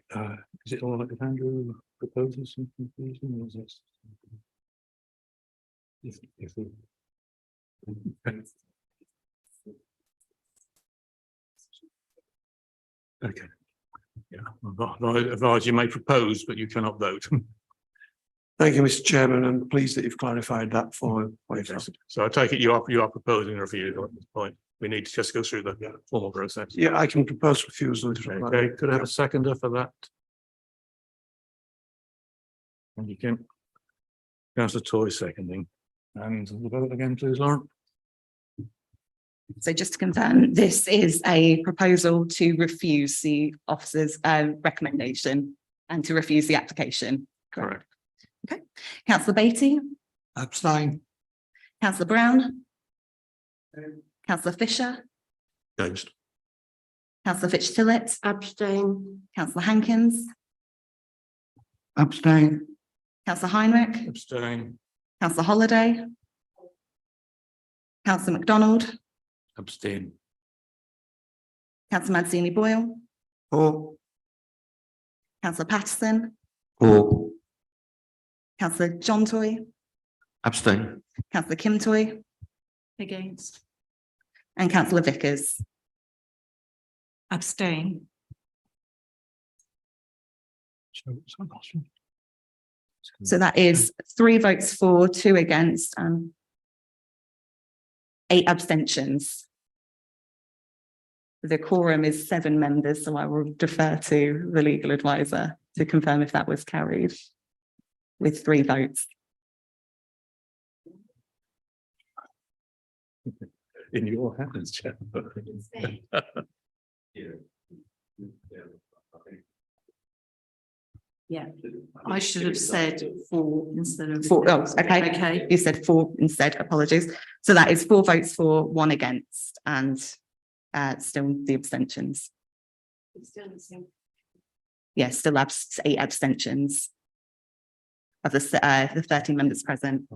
Is it all right if Andrew proposes some conclusion, or is this? Okay. Yeah, I advise you may propose, but you cannot vote. Thank you, Mr. Chairman. I'm pleased that you've clarified that for. So I take it you are proposing a review at this point. We need to just go through the formal process. Yeah, I can propose refusal. Okay, could I have a seconder for that? And you can. Councillor Toy seconding. And the vote again, please, Lauren. So just to confirm, this is a proposal to refuse the officer's recommendation and to refuse the application. Correct. Okay. Councillor Beatty, Abstain. Councillor Brown, Councillor Fisher, Against. Councillor Fitch-Tillett, Abstain. Councillor Hankins, Abstain. Councillor Heinrich, Abstain. Councillor Holiday, Councillor MacDonald, Abstain. Councillor Mazzini Boyle, Four. Councillor Patterson, Or Councillor John Toy, Abstain. Councillor Kim Toy, Against. and Councillor Vickers. Abstain. So that is 3 votes for, 2 against, and 8 abstentions. The quorum is 7 members, so I will defer to the legal advisor to confirm if that was carried with 3 votes. In your hands, Chair. Yeah, I should have said 4 instead of. 4, oh, okay. Okay. You said 4 instead, apologies. So that is 4 votes for, 1 against, and still the abstentions. Yes, still 8 abstentions of the 13 members present.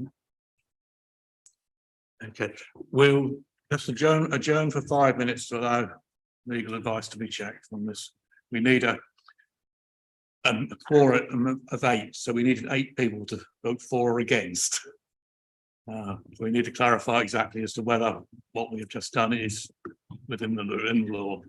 Okay, we'll just adjourn for 5 minutes to allow legal advice to be checked on this. We need a quorum of 8, so we needed 8 people to vote for or against. So we need to clarify exactly as to whether what we have just done is within the law.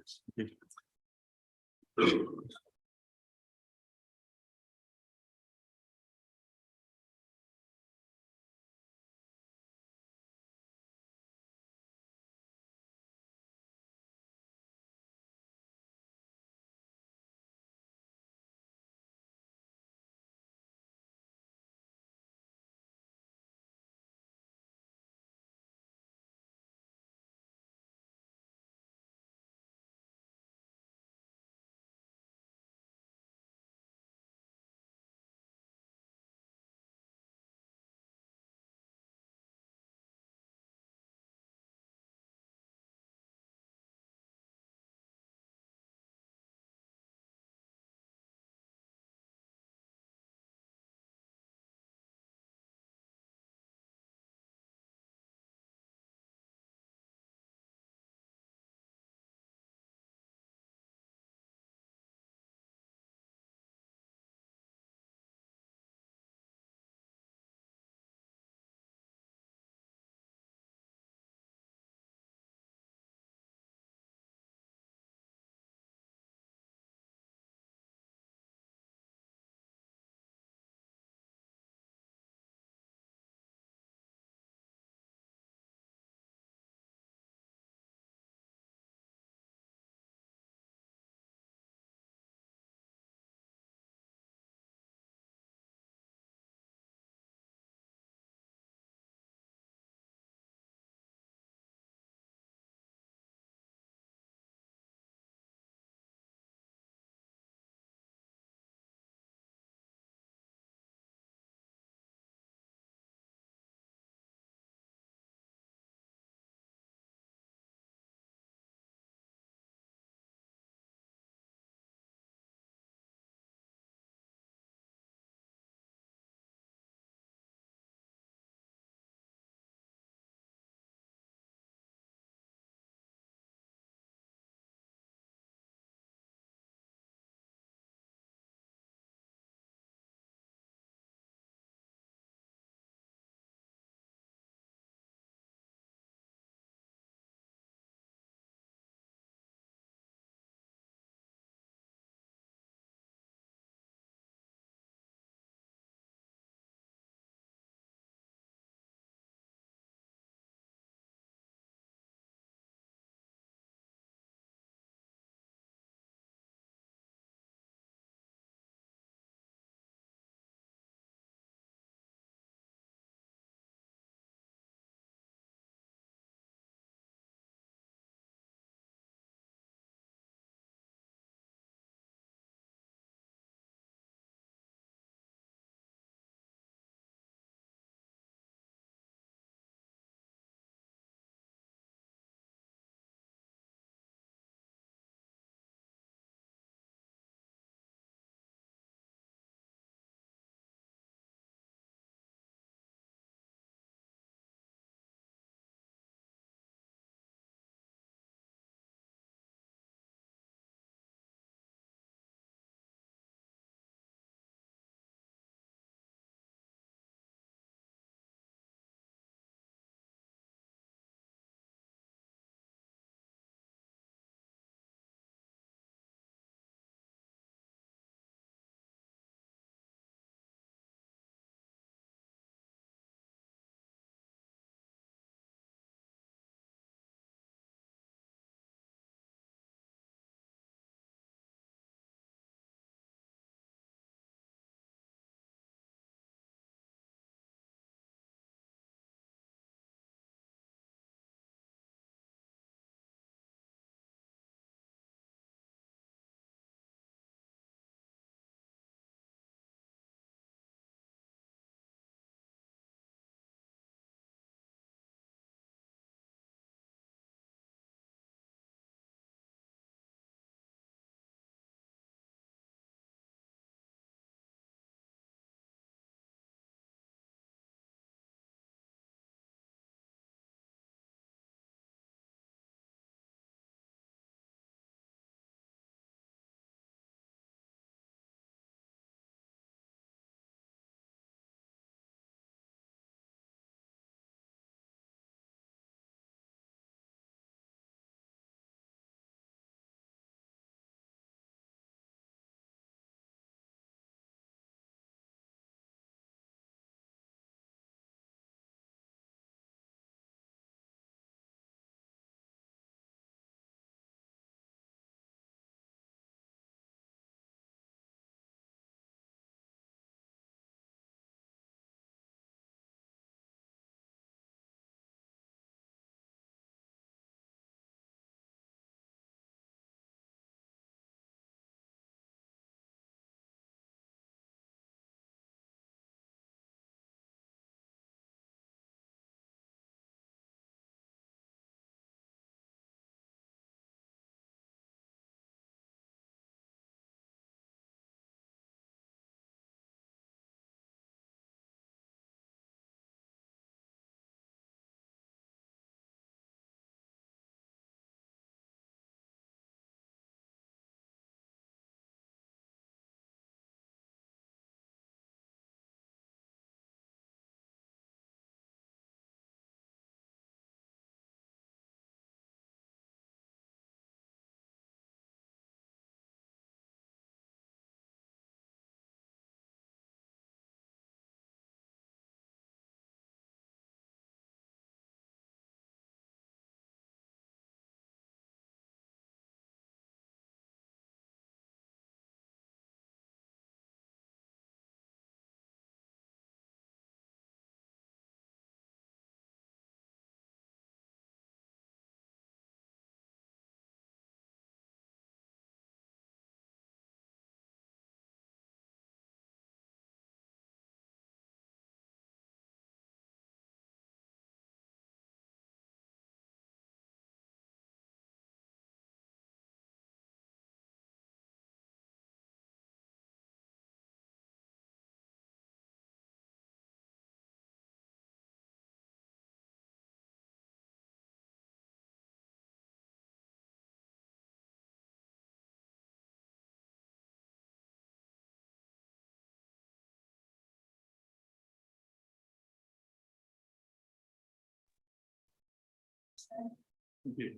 Thank you.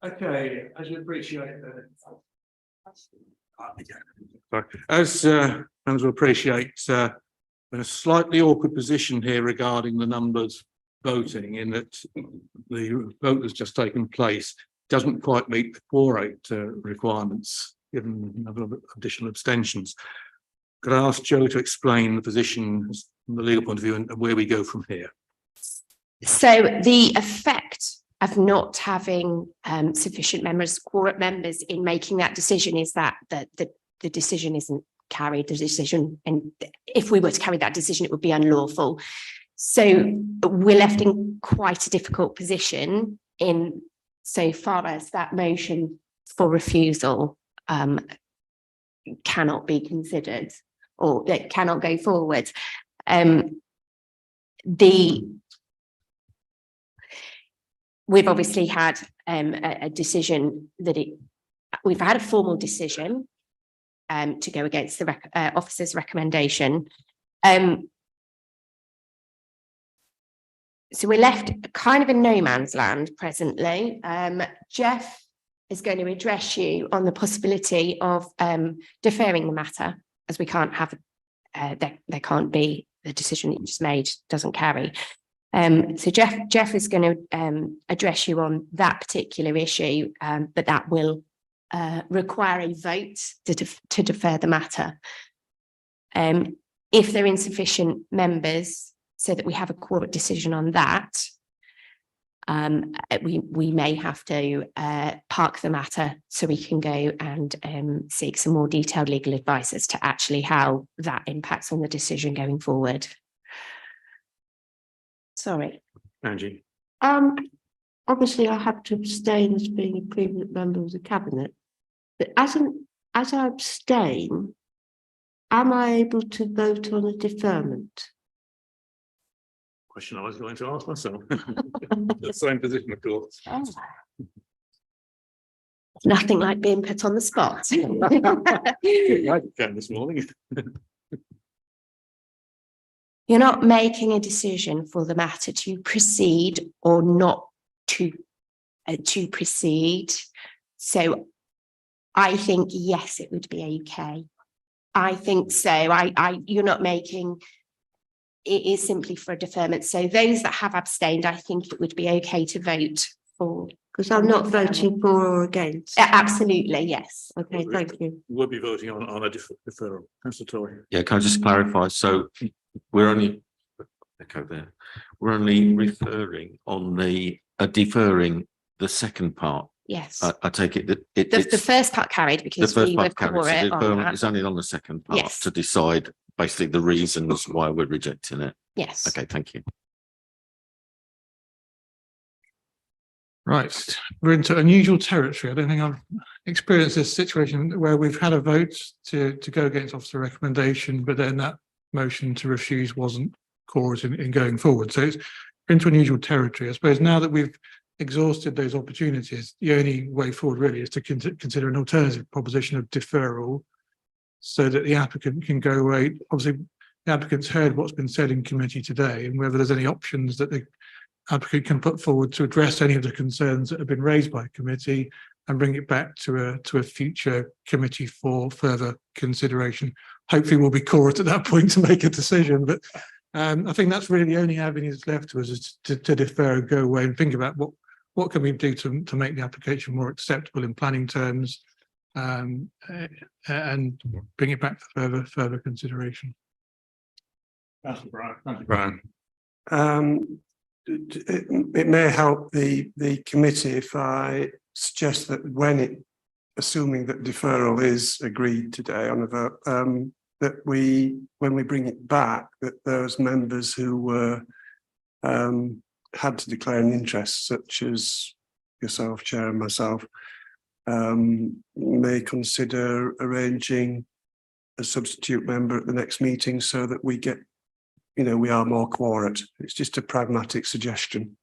Okay, as you appreciate as members will appreciate, we're in a slightly awkward position here regarding the numbers voting, in that the vote that's just taken place doesn't quite meet the quorate requirements, given the number of additional abstentions. Could I ask Joe to explain the position from the legal point of view and where we go from here? So the effect of not having sufficient members, quorum members in making that decision is that the decision isn't carried, the decision, and if we were to carry that decision, it would be unlawful. So we're left in quite a difficult position in so far as that motion for refusal cannot be considered, or it cannot go forward. We've obviously had a decision that we've had a formal decision to go against the officer's recommendation. So we're left kind of in no man's land presently. Jeff is going to address you on the possibility of deferring the matter, as we can't have, there can't be, the decision that you just made doesn't carry. So Jeff is going to address you on that particular issue, but that will require a vote to defer the matter. If there are insufficient members, so that we have a quorum decision on that, we may have to park the matter so we can go and seek some more detailed legal advice as to actually how that impacts on the decision going forward. Sorry. Angie. Obviously I have to abstain as being a previous member of the cabinet, but as I abstain, am I able to vote on a deferment? Question I was going to ask myself. The same position, of course. Oh. Nothing like being put on the spot. I can this morning. You're not making a decision for the matter to proceed or not to proceed. So I think, yes, it would be okay. I think so. You're not making, it is simply for a deferment. So those that have abstained, I think it would be okay to vote for. Because I'm not voting for or against. Absolutely, yes. Okay, thank you. We'll be voting on a deferral. Councillor Tory. Yeah, can I just clarify? So we're only, echo there, we're only referring on the deferring the second part. Yes. I take it that The first part carried because we were for it. It's only on the second part Yes. to decide basically the reasons why we're rejecting it. Yes. Okay, thank you. Right, we're into unusual territory. I don't think I've experienced this situation where we've had a vote to go against officer recommendation, but then that motion to refuse wasn't cause in going forward. So it's into unusual territory. I suppose now that we've exhausted those opportunities, the only way forward really is to consider an alternative proposition of deferral so that the applicant can go away. Obviously, the applicant's heard what's been said in committee today and whether there's any options that the applicant can put forward to address any of the concerns that have been raised by committee and bring it back to a future committee for further consideration. Hopefully we'll be caught at that point to make a decision, but I think that's really the only avenues left to us is to defer and go away and think about what can we do to make the application more acceptable in planning terms, and bring it back for further consideration. Councillor Brown. Councillor Brown. It may help the committee if I suggest that assuming that deferral is agreed today on a vote, that when we bring it back, that those members who were had to declare an interest, such as yourself, Chair, and myself, may consider arranging a substitute member at the next meeting so that we get, we are more quorate. It's just a pragmatic suggestion.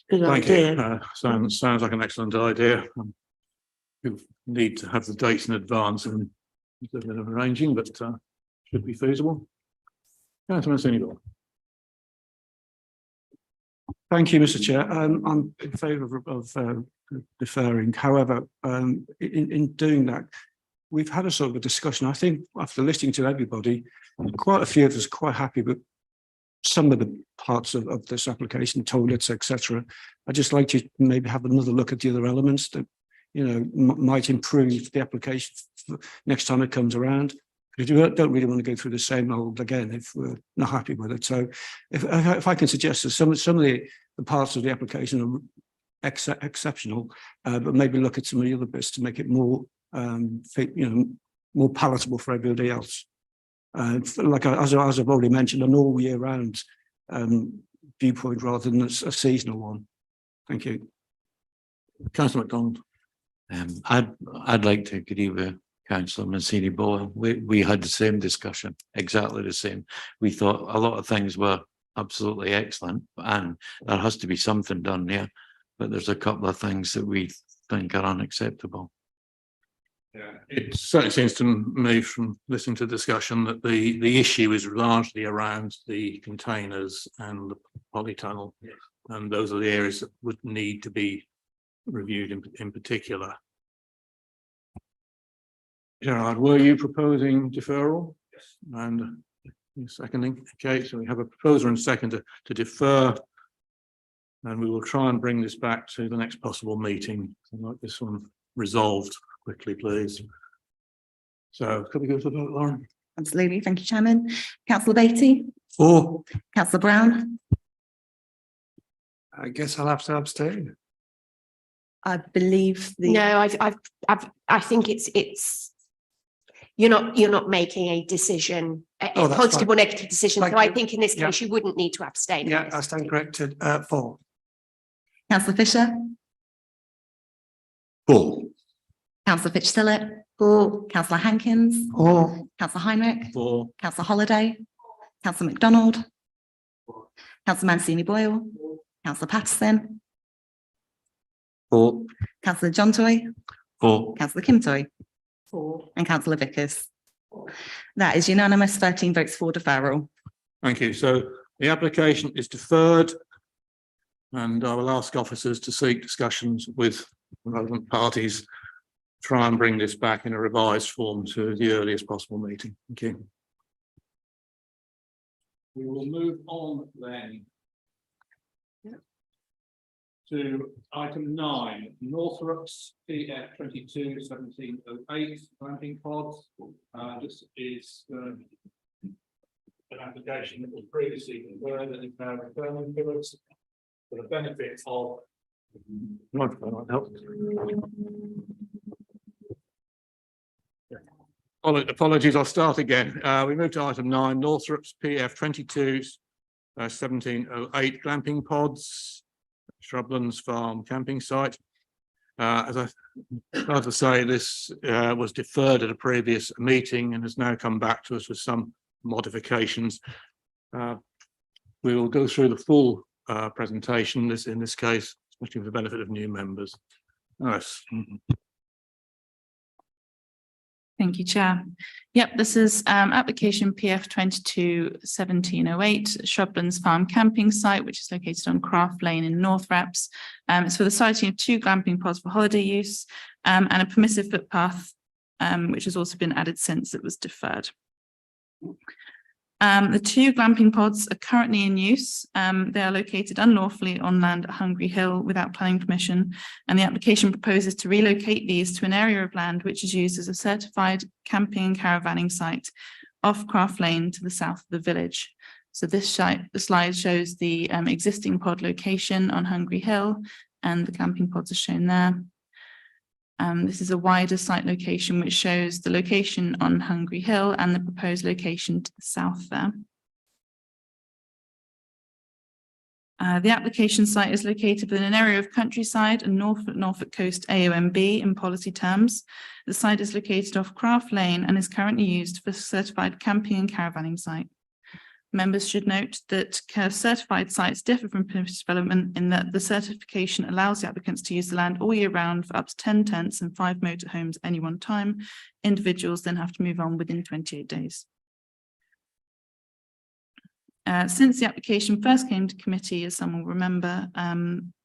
Good Thank idea. you. Sounds like an excellent idea. We need to have the dates in advance and a bit of arranging, but should be feasible. Councillor Mazzini. Thank you, Mr. Chair. I'm in favour of deferring. However, in doing that, we've had a sort of a discussion. I think after listening to everybody, quite a few of us are quite happy with some of the parts of this application, toilets, etc. I'd just like to maybe have another look at the other elements that, you know, might improve the application next time it comes around. Because we don't really want to go through the same old again if we're not happy with it. So if I can suggest that some of the parts of the application are exceptional, but maybe look at some of the other bits to make it more, more palatable for everybody else. Like as I've already mentioned, an all year round viewpoint rather than a seasonal one. Thank you. Councillor MacDonald. I'd like to agree with Councillor Mancini Boyle. We had the same discussion, exactly the same. We thought a lot of things were absolutely excellent, and there has to be something done here. But there's a couple of things that we think are unacceptable. Yeah, it certainly seems to me from listening to the discussion that the issue is largely around the containers and the polytunnel, and those are the areas that would need to be reviewed in particular. Gerard, were you proposing deferral? Yes. And you're seconding? Okay, so we have a proposer and second to defer, and we will try and bring this back to the next possible meeting. I'd like this one resolved quickly, please. So could we go to the vote, Lauren? Absolutely. Thank you, Chairman. Councillor Beattie. For. Councillor Brown. I guess I'll have to abstain. I believe the. No, I think it's you're not making a decision, a that's positive fine. or negative decision. Thank So I you. think in this case, you wouldn't need to abstain. Yeah, I stand corrected. For. Councillor Fisher. For. Councillor Fitch-Tillett. For. Councillor Hankins. For. Councillor Heinrich. For. Councillor Holiday. Councillor MacDonald. Councillor Mancini Boyle. Councillor Patterson. For. Councillor John Toy. For. Councillor Kim Toy. For. And Councillor Vickers. That is unanimous, 13 votes for deferral. Thank you. So the application is deferred, and I will ask officers to seek discussions with relevant parties, try and bring this back in a revised form to the earliest possible meeting. Thank you. We will move on then to item 9, Northrop's PF 22-1708 glamping pods. This is an application that was previously deferred and is now returning to us for the benefit of. Apologies, I'll start again. We move to item 9, Northrop's PF 22-1708 glamping pods, Shrublands Farm camping site. As I say, this was deferred at a previous meeting and has now come back to us with some modifications. We will go through the full presentation in this case, especially for the benefit of new members. Yes. Thank you, Chair. Yep, this is application PF 22-1708 Shrublands Farm camping site, which is located on Craft Lane in North Wraps. It's for the siting of 2 glamping pods for holiday use and a permissive footpath, which has also been added since it was deferred. The 2 glamping pods are currently in use. They are located unlawfully on land at Hungry Hill without planning permission, and the application proposes to relocate these to an area of land which is used as a certified camping and caravanning site off Craft Lane to the south of the village. So the slide shows the existing pod location on Hungry Hill, and the camping pods are shown there. This is a wider site location which shows the location on Hungry Hill and the proposed location to the south there. The application site is located within an area of countryside and Norfolk Coast AONB in policy terms. The site is located off Craft Lane and is currently used for certified camping and caravanning site. Members should note that certified sites differ from permitted development in that the certification allows the applicants to use the land all year round for up to 10 tents and 5 motorhomes at any one time. Individuals then have to move on within 28 days. Since the application first came to committee, as some will remember,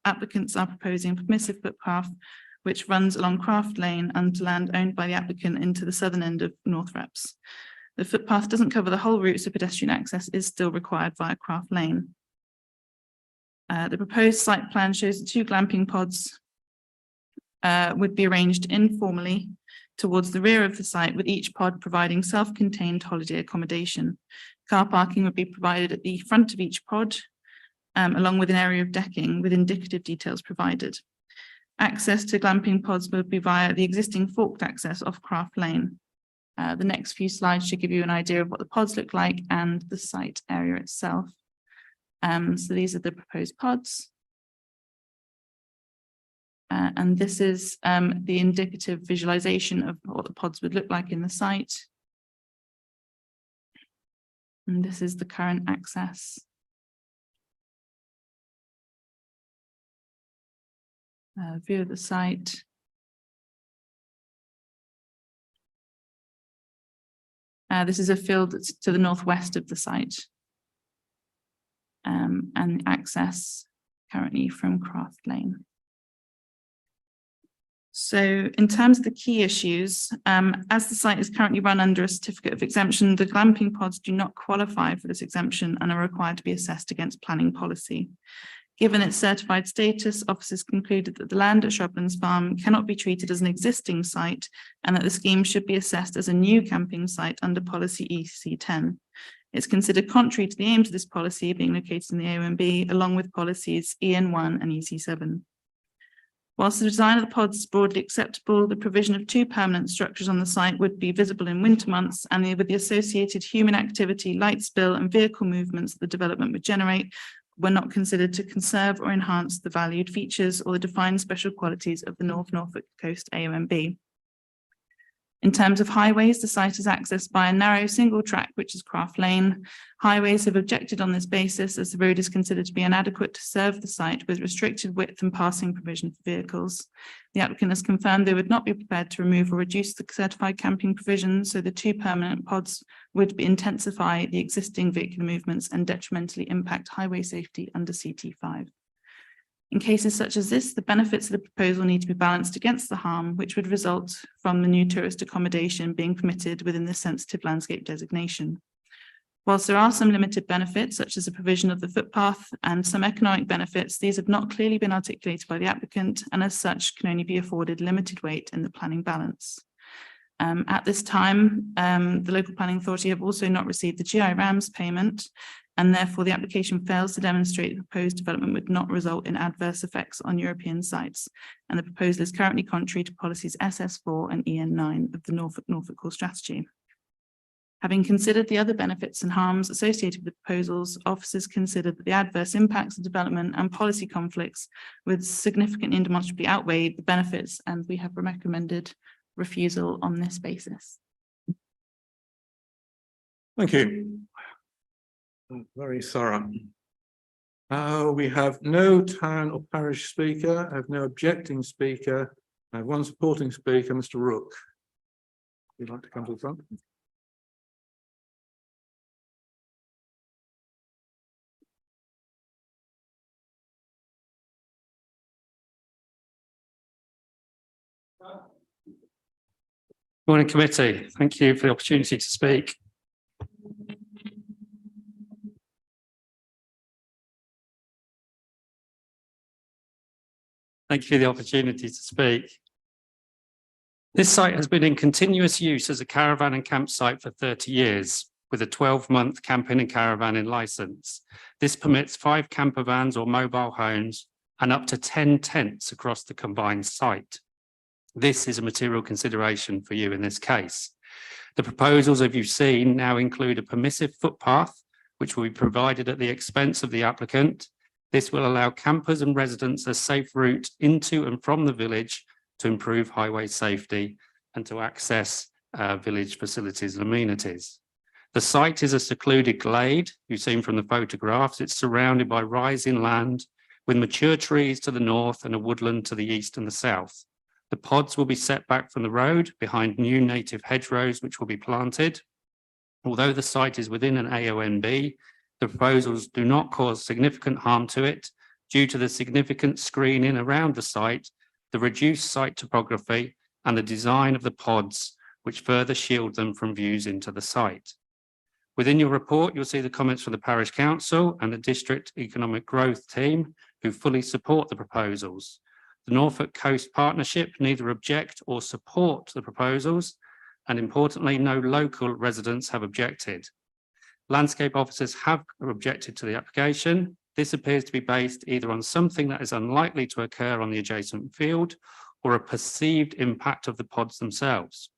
applicants are proposing a permissive footpath which runs along Craft Lane under land owned by the applicant into the southern end of North Reps. The footpath doesn't cover the whole route, so pedestrian access is still required via Craft Lane. The proposed site plan shows the 2 glamping pods would be arranged informally towards the rear of the site, with each pod providing self-contained holiday accommodation. Car parking would be provided at the front of each pod, along with an area of decking with indicative details provided. Access to glamping pods would be via the existing forked access off Craft Lane. The next few slides should give you an idea of what the pods look like and the site area itself. So these are the proposed pods. And this is the indicative visualization of what the pods would look like in the site. And this is the current access. View of the site. This is a field that's to the northwest of the site. And access currently from Craft Lane. So in terms of the key issues, as the site is currently run under a certificate of exemption, the glamping pods do not qualify for this exemption and are required to be assessed against planning policy. Given its certified status, officers concluded that the land at Shrublands Farm cannot be treated as an existing site and that the scheme should be assessed as a new camping site under policy EC10. It's considered contrary to the aims of this policy being located in the AONB, along with policies EN1 and EC7. Whilst the design of the pods is broadly acceptable, the provision of 2 permanent structures on the site would be visible in winter months, and with the associated human activity, light spill and vehicle movements that the development would generate were not considered to conserve or enhance the valued features or the defined special qualities of the North Norfolk Coast AONB. In terms of highways, the site is accessed by a narrow single track, which is Craft Lane. Highways have objected on this basis as the road is considered to be inadequate to serve the site with restricted width and passing provision for vehicles. The applicant has confirmed they would not be prepared to remove or reduce the certified camping provision, so the 2 permanent pods would intensify the existing vehicular movements and detrimentally impact highway safety under CT5. In cases such as this, the benefits of the proposal need to be balanced against the harm, which would result from the new tourist accommodation being permitted within the sensitive landscape designation. Whilst there are some limited benefits, such as the provision of the footpath and some economic benefits, these have not clearly been articulated by the applicant and as such can only be afforded limited weight in the planning balance. At this time, the local planning authority have also not received the GI RAMS payment, and therefore the application fails to demonstrate the proposed development would not result in adverse effects on European sites. And the proposal is currently contrary to policies SS4 and EN9 of the Norfolk Core Strategy. Having considered the other benefits and harms associated with the proposals, officers considered that the adverse impacts of development and policy conflicts would significantly and demonstrably outweigh the benefits, and we have recommended refusal on this basis. Thank you. Very thorough. We have no town or parish speaker. I have no objecting speaker. I have 1 supporting speaker, Mr. Rook. Would you like to come to the front? Morning, committee. Thank you for the opportunity to speak. Thank you for the opportunity to speak. This site has been in continuous use as a caravan and campsite for 30 years, with a 12-month camping and caravanning licence. This permits 5 camper vans or mobile homes and up to 10 tents across the combined site. This is a material consideration for you in this case. The proposals, as you've seen, now include a permissive footpath, which will be provided at the expense of the applicant. This will allow campers and residents a safe route into and from the village to improve highway safety and to access village facilities and amenities. The site is a secluded glade. You've seen from the photographs, it's surrounded by rising land with mature trees to the north and a woodland to the east and the south. The pods will be set back from the road behind new native hedgerows, which will be planted. Although the site is within an AONB, The proposals do not cause significant harm to it due to the significant screening around the site, the reduced site topography, and the design of the pods, which further shield them from views into the site. Within your report, you'll see the comments from the Parish Council and the District Economic Growth Team, who fully support the proposals. The Norfolk Coast Partnership neither object or support the proposals, and importantly, no local residents have objected. Landscape officers have objected to the application. This appears to be based either on something that is unlikely to occur on the adjacent field or a perceived impact of the pods themselves.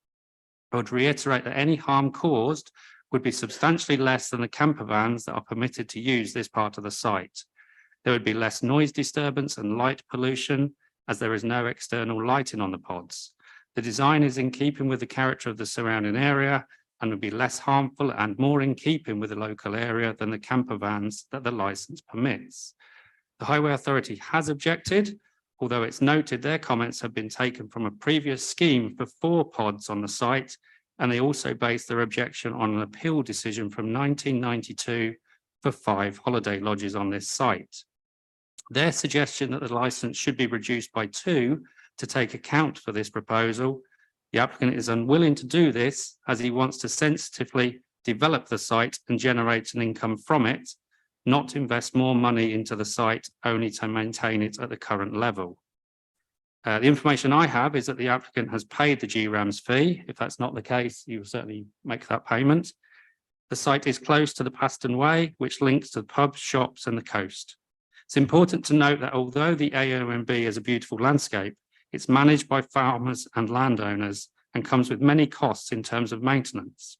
I would reiterate that any harm caused would be substantially less than the camper vans that are permitted to use this part of the site. There would be less noise disturbance and light pollution, as there is no external lighting on the pods. The design is in keeping with the character of the surrounding area and would be less harmful and more in keeping with the local area than the camper vans that the licence permits. The Highway Authority has objected, although it's noted their comments have been taken from a previous scheme for 4 pods on the site, and they also based their objection on an appeal decision from 1992 for 5 holiday lodges on this site. Their suggestion that the licence should be reduced by 2 to take account for this proposal, the applicant is unwilling to do this as he wants to sensitively develop the site and generate an income from it, not invest more money into the site only to maintain it at the current level. The information I have is that the applicant has paid the GRAMS fee. If that's not the case, you will certainly make that payment. The site is close to the Paston Way, which links to the pubs, shops and the coast. It's important to note that although the AONB is a beautiful landscape, it's managed by farmers and landowners and comes with many costs in terms of maintenance.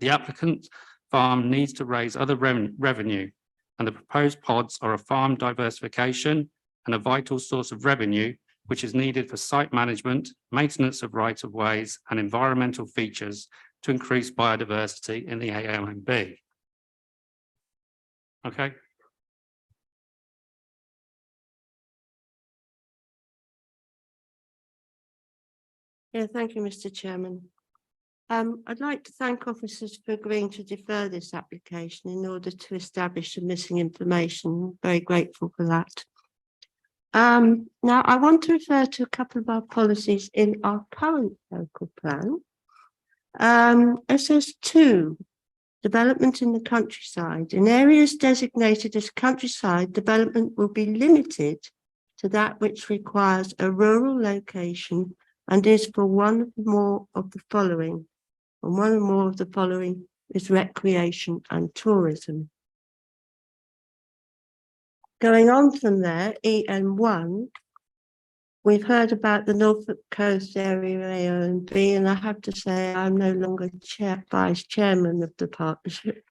The applicant farm needs to raise other revenue, and the proposed pods are a farm diversification and a vital source of revenue, which is needed for site management, maintenance of right-of-ways and environmental features to increase biodiversity in the AONB. Okay. Yeah, thank you, Mr. Chairman. I'd like to thank officers for agreeing to defer this application in order to establish the missing information. Very grateful for that. Now, I want to refer to a couple of our policies in our current local plan. SS2, development in the countryside. In areas designated as countryside, development will be limited to that which requires a rural location and is for one or more of the following. And one or more of the following is recreation and tourism. Going on from there, EN1, we've heard about the Norfolk Coast Area AONB, and I have to say I'm no longer vice chairman of the partnership.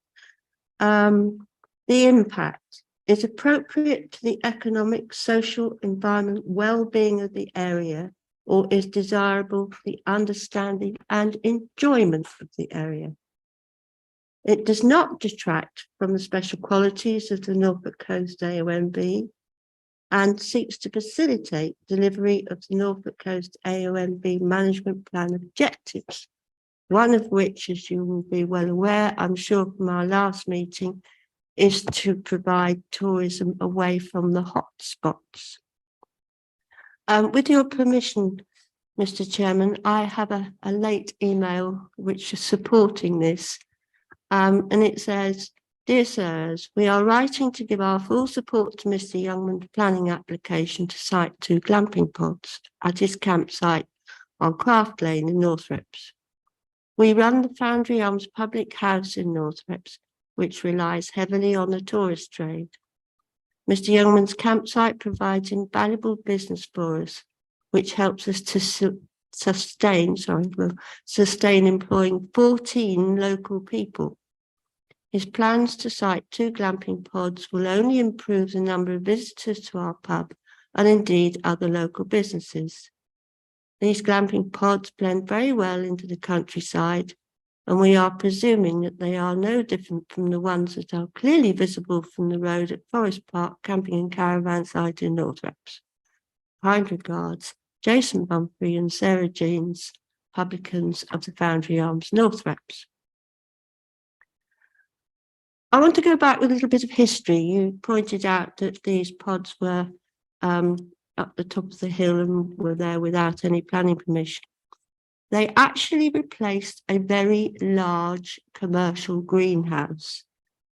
The impact is appropriate to the economic, social, environment, well-being of the area, or is desirable for the understanding and enjoyment of the area. It does not detract from the special qualities of the Norfolk Coast AONB and seeks to facilitate delivery of the Norfolk Coast AONB management plan objectives, one of which, as you will be well aware, I'm sure from our last meeting, is to provide tourism away from the hotspots. With your permission, Mr. Chairman, I have a late email which is supporting this, and it says, "Dear sirs, we are writing to give our full support to Mr. Youngman's planning application to site 2 glamping pods at his campsite on Craft Lane in Northrips. We run the Foundry Arms Public House in Northrips, which relies heavily on the tourist trade. Mr. Youngman's campsite provides invaluable business for us, which helps us to sustain employing 14 local people. His plans to site 2 glamping pods will only improve the number of visitors to our pub and indeed other local businesses. These glamping pods blend very well into the countryside, and we are presuming that they are no different from the ones that are clearly visible from the road at Forest Park Camping and Caravan site in Northrips. Kind regards, Jason Bumphrey and Sarah Jeans, publicans of the Foundry Arms Northrips." I want to go back with a little bit of history. You pointed out that these pods were up the top of the hill and were there without any planning permission. They actually replaced a very large commercial greenhouse.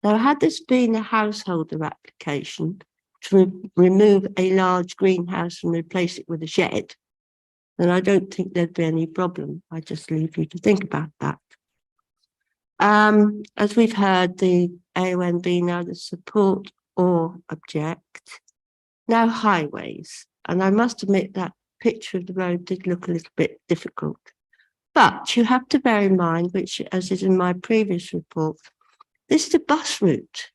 Now, had this been a householder application to remove a large greenhouse and replace it with a shed, then I don't think there'd be any problem. I just leave you to think about that. As we've heard, the AONB neither support or object. Now highways, and I must admit that picture of the road did look a little bit difficult. But you have to bear in mind, which as is in my previous report, this is a bus route.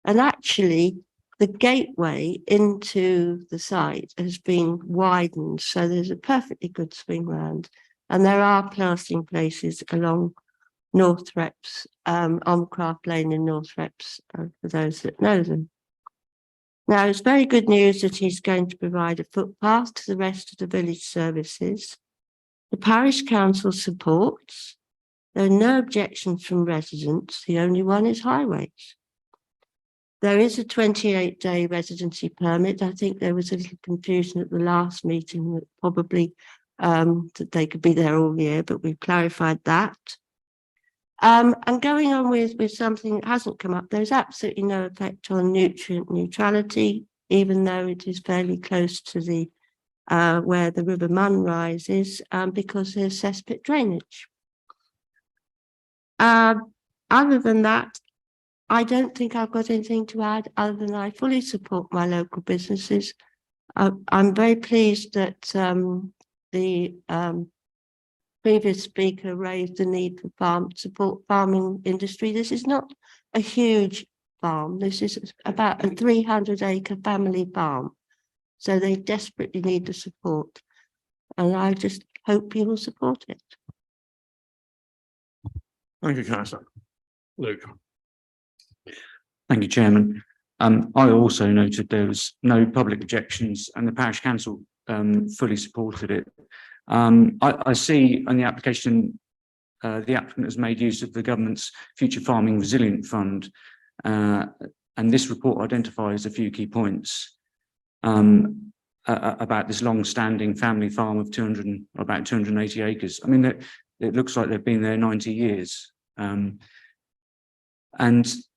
And actually the gateway into the site has been widened. So there's a perfectly good swing round. And there are plastering places along North Reps, on Craft Lane in North Reps, for those that know them. Now, it's very good news that he's going to provide a footpath to the rest of the village services. The parish council supports. There are no objections from residents. The only one is highways. There is a 28-day residency permit. I think there was a little confusion at the last meeting that probably that they could be there all year, but we've clarified that. And going on with something that hasn't come up, there's absolutely no effect on nutrient neutrality, even though it is fairly close to the where the River Mun rises, because there's cesspit drainage. Other than that, I don't think I've got anything to add other than I fully support my local businesses. I'm very pleased that the previous speaker raised the need for support farming industry. This is not a huge farm. This is about a 300-acre family farm. So they desperately need the support. And I just hope you will support it. Thank you, Councillor. Luke. Thank you, Chairman. I also noted there was no public objections and the parish council fully supported it. I see on the application, the applicant has made use of the government's Future Farming Resilient Fund, and this report identifies a few key points about this long-standing family farm of about 280 acres. I mean, it looks like they've been there 90 years. And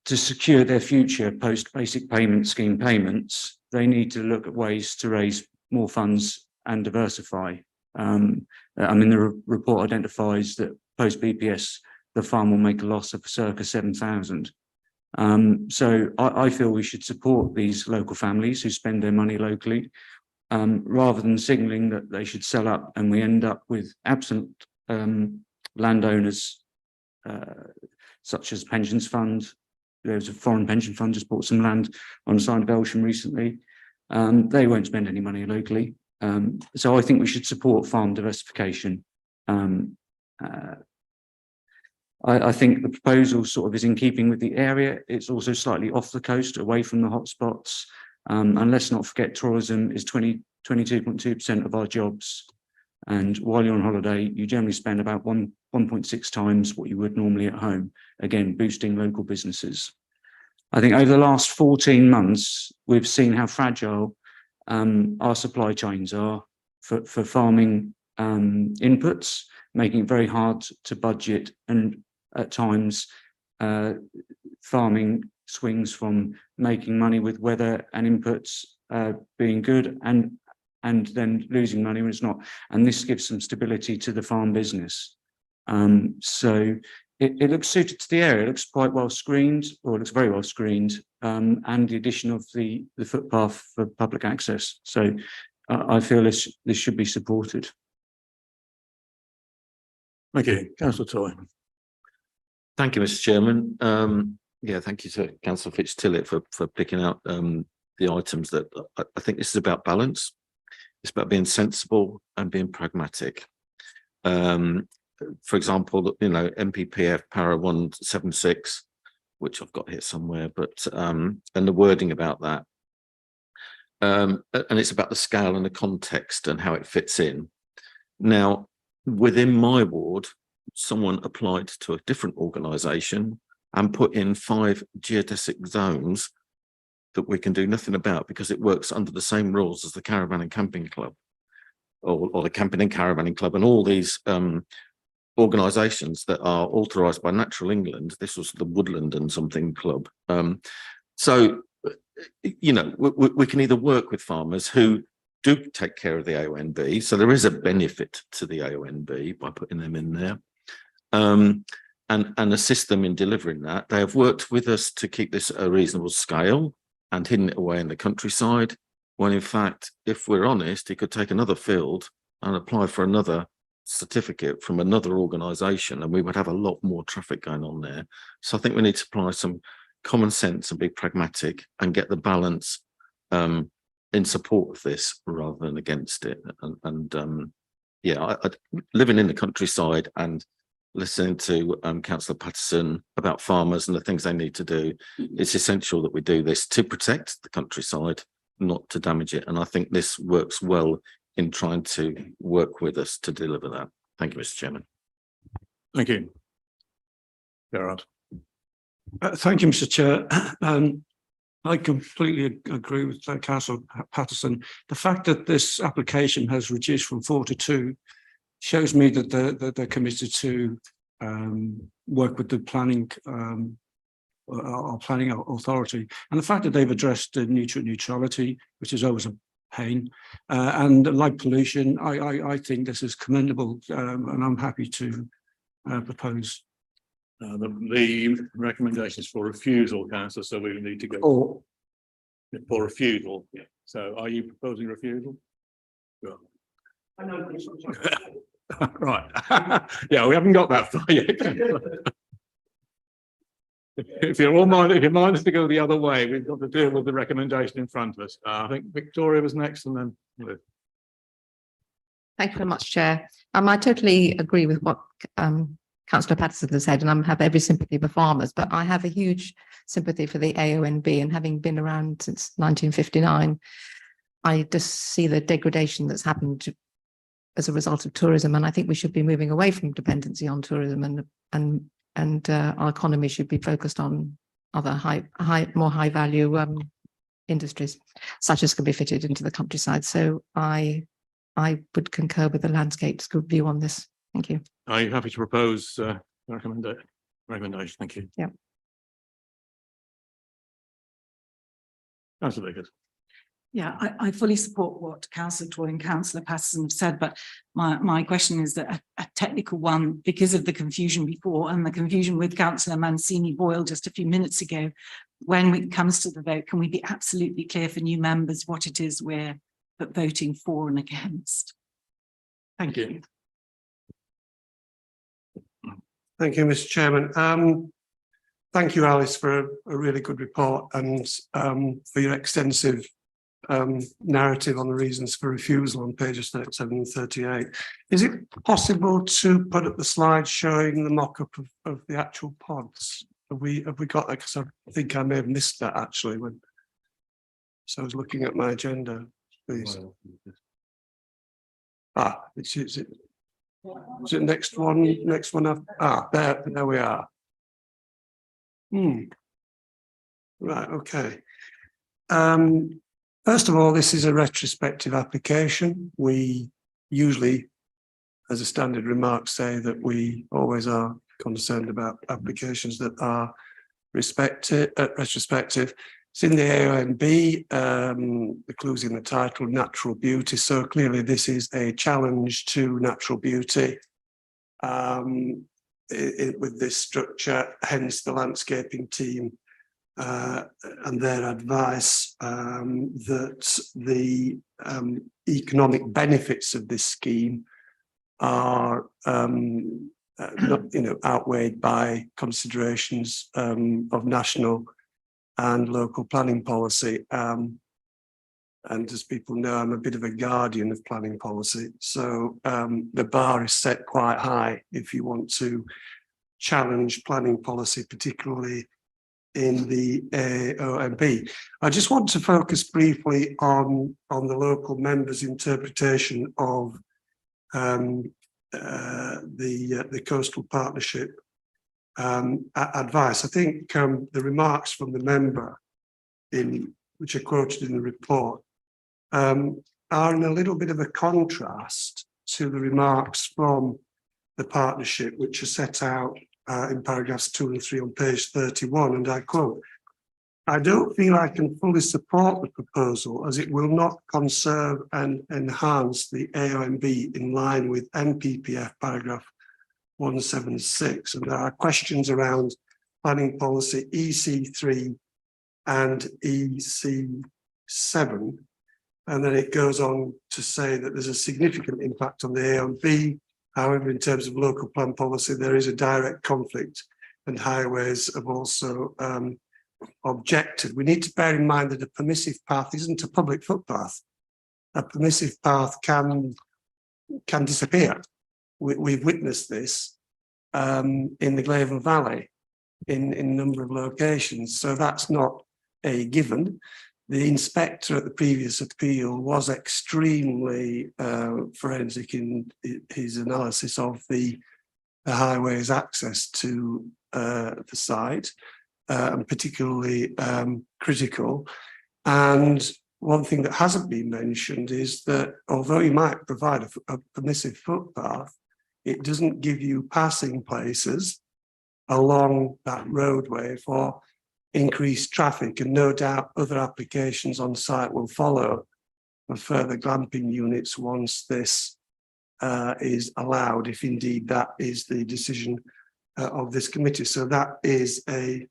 to secure their future post-basic payment scheme payments, they need to look at ways to raise more funds and diversify. I mean, the report identifies that post-BPS, the farm will make a loss of circa 7,000. So I feel we should support these local families who spend their money locally, rather than signalling that they should sell up and we end up with absent landowners, such as pensions fund. There's a foreign pension fund just bought some land on the side of Elsham recently. They won't spend any money locally. So I think we should support farm diversification. I think the proposal sort of is in keeping with the area. It's also slightly off the coast, away from the hotspots. And let's not forget tourism is 22.2% of our jobs. And while you're on holiday, you generally spend about 1.6 times what you would normally at home, again, boosting local businesses. I think over the last 14 months, we've seen how fragile our supply chains are for farming inputs, making it very hard to budget, and at times farming swings from making money with weather and inputs being good and then losing money when it's not. And this gives some stability to the farm business. So it looks suited to the area. It looks quite well screened, or it looks very well screened, and the addition of the footpath for public access. So I feel this should be supported. Thank you, Councillor Toy. Thank you, Mr. Chairman. Yeah, thank you to Councillor Fitz-Tillett for picking out the items that I think this is about balance. It's about being sensible and being pragmatic. For example, you know, MPPF para 176, which I've got here somewhere, but and the wording about that. And it's about the scale and the context and how it fits in. Now, within my ward, someone applied to a different organisation and put in 5 geodesic zones that we can do nothing about because it works under the same rules as the Caravan and Camping Club or the Camping and Caravanning Club and all these organisations that are authorised by Natural England. This was the Woodland and something club. So, you know, we can either work with farmers who do take care of the AONB. So there is a benefit to the AONB by putting them in there and assist them in delivering that. They have worked with us to keep this at a reasonable scale and hidden it away in the countryside. When in fact, if we're honest, he could take another field and apply for another certificate from another organisation and we would have a lot more traffic going on there. So I think we need to apply some common sense and be pragmatic and get the balance in support of this rather than against it. Yeah, living in the countryside and listening to Councillor Patterson about farmers and the things they need to do, it's essential that we do this to protect the countryside, not to damage it. And I think this works well in trying to work with us to deliver that. Thank you, Mr. Chairman. Thank you. Gerard. Thank you, Mr. Chair. I completely agree with Councillor Patterson. The fact that this application has reduced from 4 to 2 shows me that they're committed to work with the planning our planning authority, and the fact that they've addressed the nutrient neutrality, which is always a pain, and light pollution. I think this is commendable, and I'm happy to propose. The recommendation is for refusal, councillor, so we need to go Or for refusal. Yeah. So are you proposing refusal? Sure. Right. Yeah, we haven't got that far yet. If you're mind us to go the other way, we've got to deal with the recommendation in front of us. I think Victoria was next and then Liv. Thank you very much, Chair. I totally agree with what Councillor Patterson has said, and I have every sympathy for farmers, but I have a huge sympathy for the AONB, and having been around since 1959, I just see the degradation that's happened as a result of tourism, and I think we should be moving away from dependency on tourism, and our economy should be focused on other more high value industries, such as can be fitted into the countryside. So I would concur with the landscape's good view on this. Thank you. Are you happy to propose recommendation? Thank you. Yeah. Councillor Vickers. Yeah, I fully support what Councillor Toy and Councillor Patterson have said, but my question is that a technical one, because of the confusion before and the confusion with Councillor Mancini Boyle just a few minutes ago. When it comes to the vote, can we be absolutely clear for new members what it is we're voting for and against? Thank you. Thank you, Mr. Chairman. Thank you, Alice, for a really good report and for your extensive narrative on the reasons for refusal on pages 37 and 38. Is it possible to put up the slide showing the mock-up of the actual pods? Have we got that? Because I think I may have missed that actually when. So I was looking at my agenda, please. Is it next one? Next one up. There we are. Right. Okay. First of all, this is a retrospective application. We usually, as a standard remark, say that we always are concerned about applications that are retrospective. It's in the AONB, the clues in the title, natural beauty. So clearly this is a challenge to natural beauty with this structure, hence the landscaping team and their advice that the economic benefits of this scheme are not, outweighed by considerations of national and local planning policy. And as people know, I'm a bit of a guardian of planning policy. So the bar is set quite high if you want to challenge planning policy, particularly in the AONB. I just want to focus briefly on the local members' interpretation of the coastal partnership advice. I think the remarks from the member which are quoted in the report are in a little bit of a contrast to the remarks from the partnership, which are set out in paragraphs 2 and 3 on page 31, and I quote, "I don't feel I can fully support the proposal as it will not conserve and enhance the AONB in line with NPPF paragraph 176. And there are questions around planning policy EC3 and EC7. And then it goes on to say that there's a significant impact on the AONB. However, in terms of local plan policy, there is a direct conflict, and highways have also objected. We need to bear in mind that a permissive path isn't a public footpath. A permissive path can disappear. We've witnessed this in the Glavel Valley in a number of locations. So that's not a given. The inspector at the previous appeal was extremely forensic in his analysis of the highway's access to the site, and particularly critical. And one thing that hasn't been mentioned is that although you might provide a permissive footpath, it doesn't give you passing places along that roadway for increased traffic, and no doubt other applications on site will follow for further glamping units once this is allowed, if indeed that is the decision of this committee. So that is a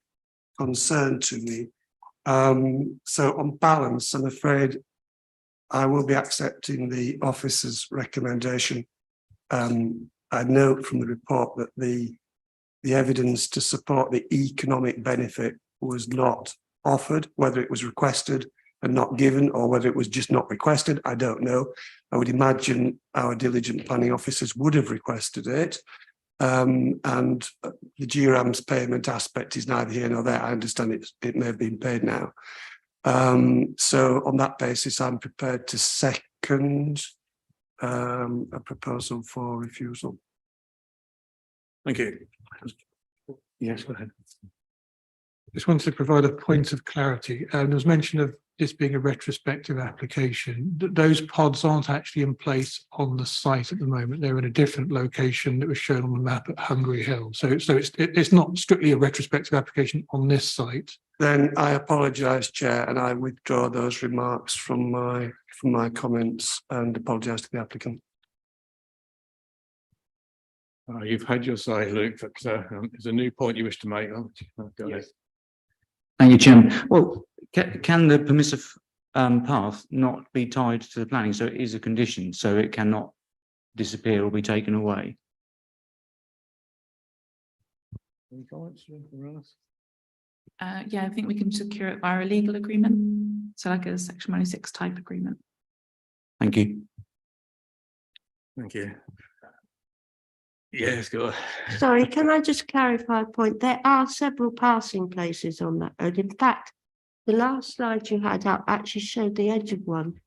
concern to me. So on balance, I'm afraid I will be accepting the officer's recommendation. I note from the report that the evidence to support the economic benefit was not offered, whether it was requested and not given, or whether it was just not requested, I don't know. I would imagine our diligent planning officers would have requested it. And the GRAM's payment aspect is neither here nor there. I understand it may have been paid now. So on that basis, I'm prepared to second a proposal for refusal. Thank you. Yes, go ahead. Just wanted to provide a point of clarity. There was mention of this being a retrospective application. Those pods aren't actually in place on the site at the moment. They're in a different location that was shown on the map at Hungary Hill. So it's not strictly a retrospective application on this site. Then I apologise, Chair, and I withdraw those remarks from my comments and apologise to the applicant. You've had your say, Luke, but there's a new point you wish to make. Go ahead. Thank you, Chairman. Well, can the permissive path not be tied to the planning? So it is a condition, so it cannot disappear or be taken away. Any comments from us? Yeah, I think we can secure it via a legal agreement. So like a section 96 type agreement. Thank you. Thank you. Yes, go on. Sorry, can I just clarify a point? There are several passing places on that road. In fact, the last slide you had up actually showed the edge of one.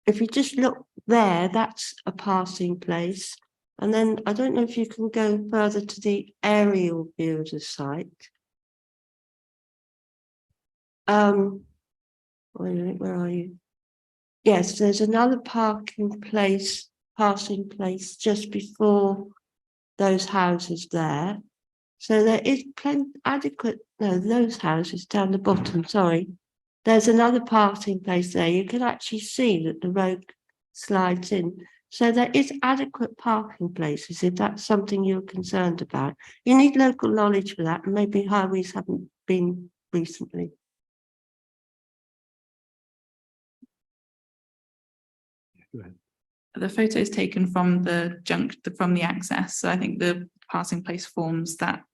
If you just look there, that's a passing place. And then I don't know if you can go further to the aerial view of the site. Wait a minute, where are you? Yes, there's another passing place just before those houses there. So there is plenty adequate, no, those houses down the bottom, sorry. There's another parking place there. You can actually see that the road slides in. So there is adequate parking places if that's something you're concerned about. You need local knowledge for that, and maybe highways haven't been recently. Go ahead. The photo is taken from the access. So I think the passing place forms that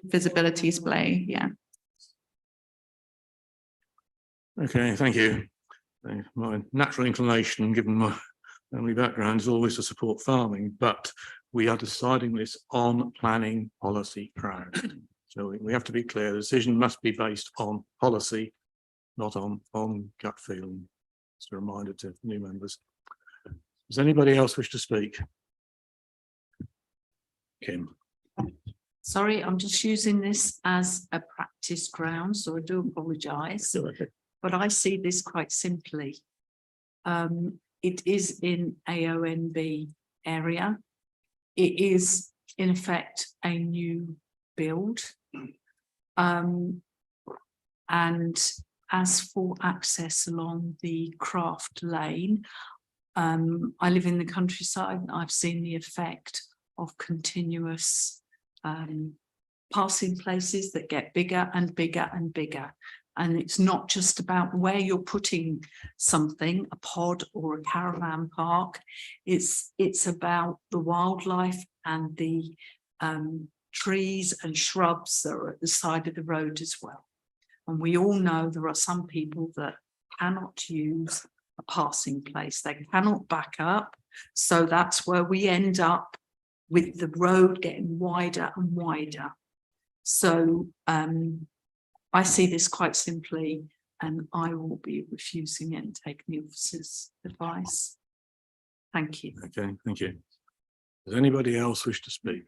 visibility display. Yeah. Okay, thank you. My natural inclination, given my family background, is always to support farming, but we are deciding this on planning policy ground. So we have to be clear. The decision must be based on policy, not on gut feeling. It's a reminder to new members. Does anybody else wish to speak? Kim. Sorry, I'm just using this as a practice ground, so I do apologise. But I see this quite simply. It is in AONB area. It is in effect a new build. And as for access along the Craft Lane, I live in the countryside and I've seen the effect of continuous passing places that get bigger and bigger and bigger. And it's not just about where you're putting something, a pod or a caravan park. It's about the wildlife and the trees and shrubs that are at the side of the road as well. And we all know there are some people that cannot use a passing place. They cannot back up. So that's where we end up with the road getting wider and wider. So I see this quite simply, and I will be refusing it and taking the officer's advice. Thank you. Okay, thank you. Does anybody else wish to speak?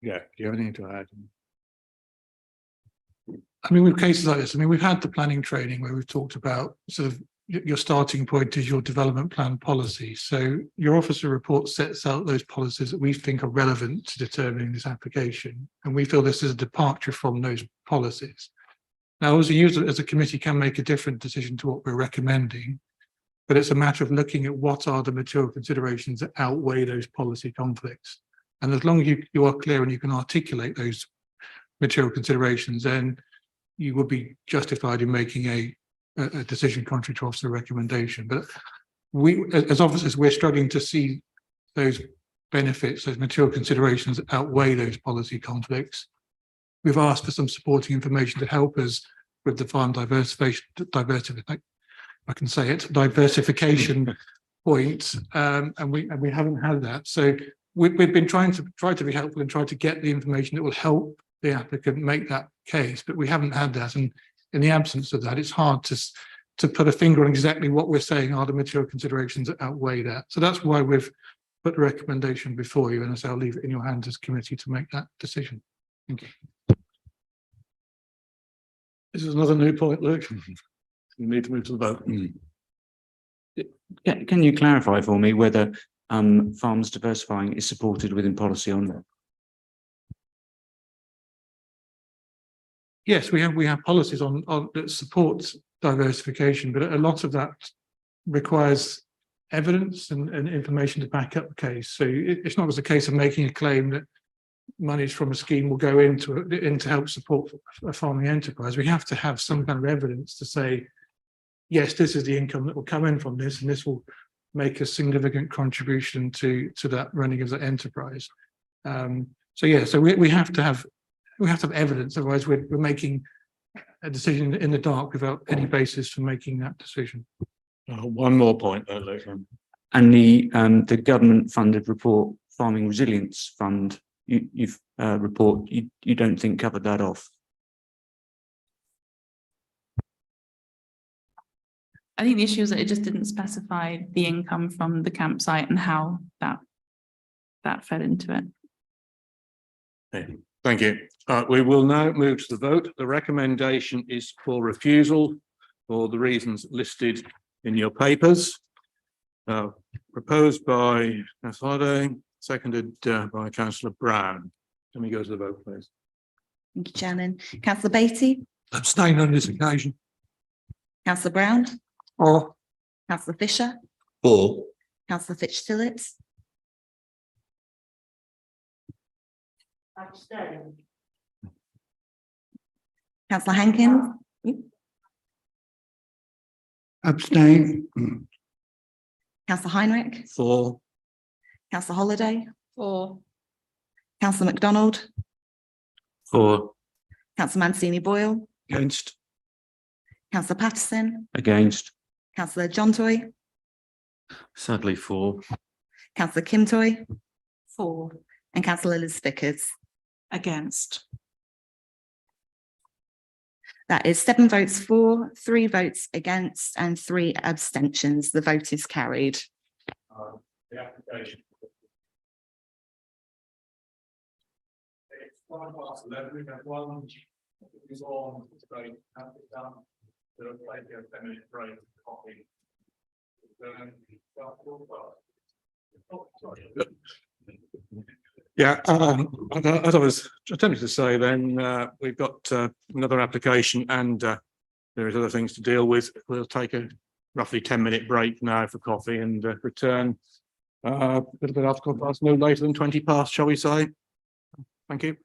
Yeah, do you have anything to add? I mean, with cases like this, I mean, we've had the planning training where we've talked about sort of your starting point is your development plan policy. So your officer report sets out those policies that we think are relevant to determining this application. And we feel this is a departure from those policies. Now, as a user, as a committee can make a different decision to what we're recommending, but it's a matter of looking at what are the material considerations that outweigh those policy conflicts. And as long as you are clear and you can articulate those material considerations, then you will be justified in making a decision contrary to officer recommendation. But we, as officers, we're struggling to see those benefits, those material considerations that outweigh those policy conflicts. We've asked for some supporting information to help us with the farm diversification point, and we haven't had that. So we've been trying to be helpful and try to get the information that will help the applicant make that case, but we haven't had that. And in the absence of that, it's hard to put a finger on exactly what we're saying are the material considerations that outweigh that. So that's why we've put the recommendation before you, and so I'll leave it in your hands as committee to make that decision. Thank you. This is another new point, Luke. You need to move to the vote. Can you clarify for me whether farmers diversifying is supported within policy or not? Yes, we have policies on that support diversification, but a lot of that requires evidence and information to back up the case. So it's not as a case of making a claim that monies from a scheme will go into help support a farming enterprise. We have to have some kind of evidence to say, yes, this is the income that will come in from this, and this will make a significant contribution to that running of the enterprise. So yeah, so we have to have evidence, otherwise we're making a decision in the dark without any basis for making that decision. One more point though, Luke. And the government funded report, Farming Resilience Fund, you don't think covered that off? I think the issue is that it just didn't specify the income from the campsite and how that fed into it. Okay, thank you. We will now move to the vote. The recommendation is for refusal for the reasons listed in your papers. Proposed by Councillor Holliday, seconded by Councillor Brown. Can we go to the vote, please? Thank you, Chairman. Councillor Beattie, Abstain on this occasion. Councillor Brown, Or Councillor Fisher, Or Councillor Fitch-Phillips, Councillor Hankins, Abstain. Councillor Heinrich, For. Councillor Holliday, Councillor MacDonald, For. Councillor Mancini Boyle, Against. Councillor Patterson, Against? Councillor John Toy, Sadly for. Councillor Kim Toy, For. and Councillor Liz Vickers. Against. That is 7 votes for, 3 votes against, and 3 abstentions. The vote is carried. The application 11, we have one is on, it's great, have it done. There'll be a 10-minute break, coffee. Yeah, as I was attempting to say then, we've got another application and there is other things to deal with. We'll take a roughly 10-minute break now for coffee and return a little bit after 12 past, no later than 20 past, shall we say? Thank you.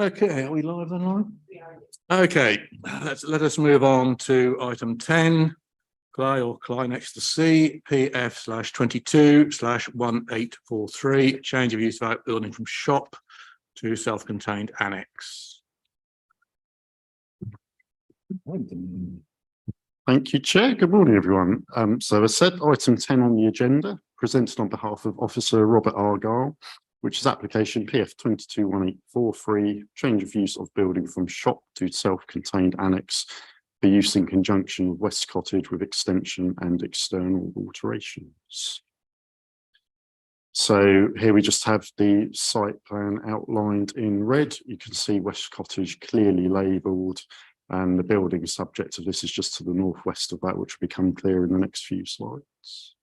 Okay, are we live online? Okay, let us move on to item 10. Cly next to C, PF/22/1843, change of use of outbuilding from shop to self-contained annex. Thank you, Chair. Good morning, everyone. So as said, item 10 on the agenda, presented on behalf of Officer Robert Argyle, which is application PF 221843, change of use of building from shop to self-contained annex for use in conjunction with West Cottage with extension and external alterations. So here we just have the site plan outlined in red. You can see West Cottage clearly labelled, and the building subject of this is just to the northwest of that, which will become clear in the next few slides.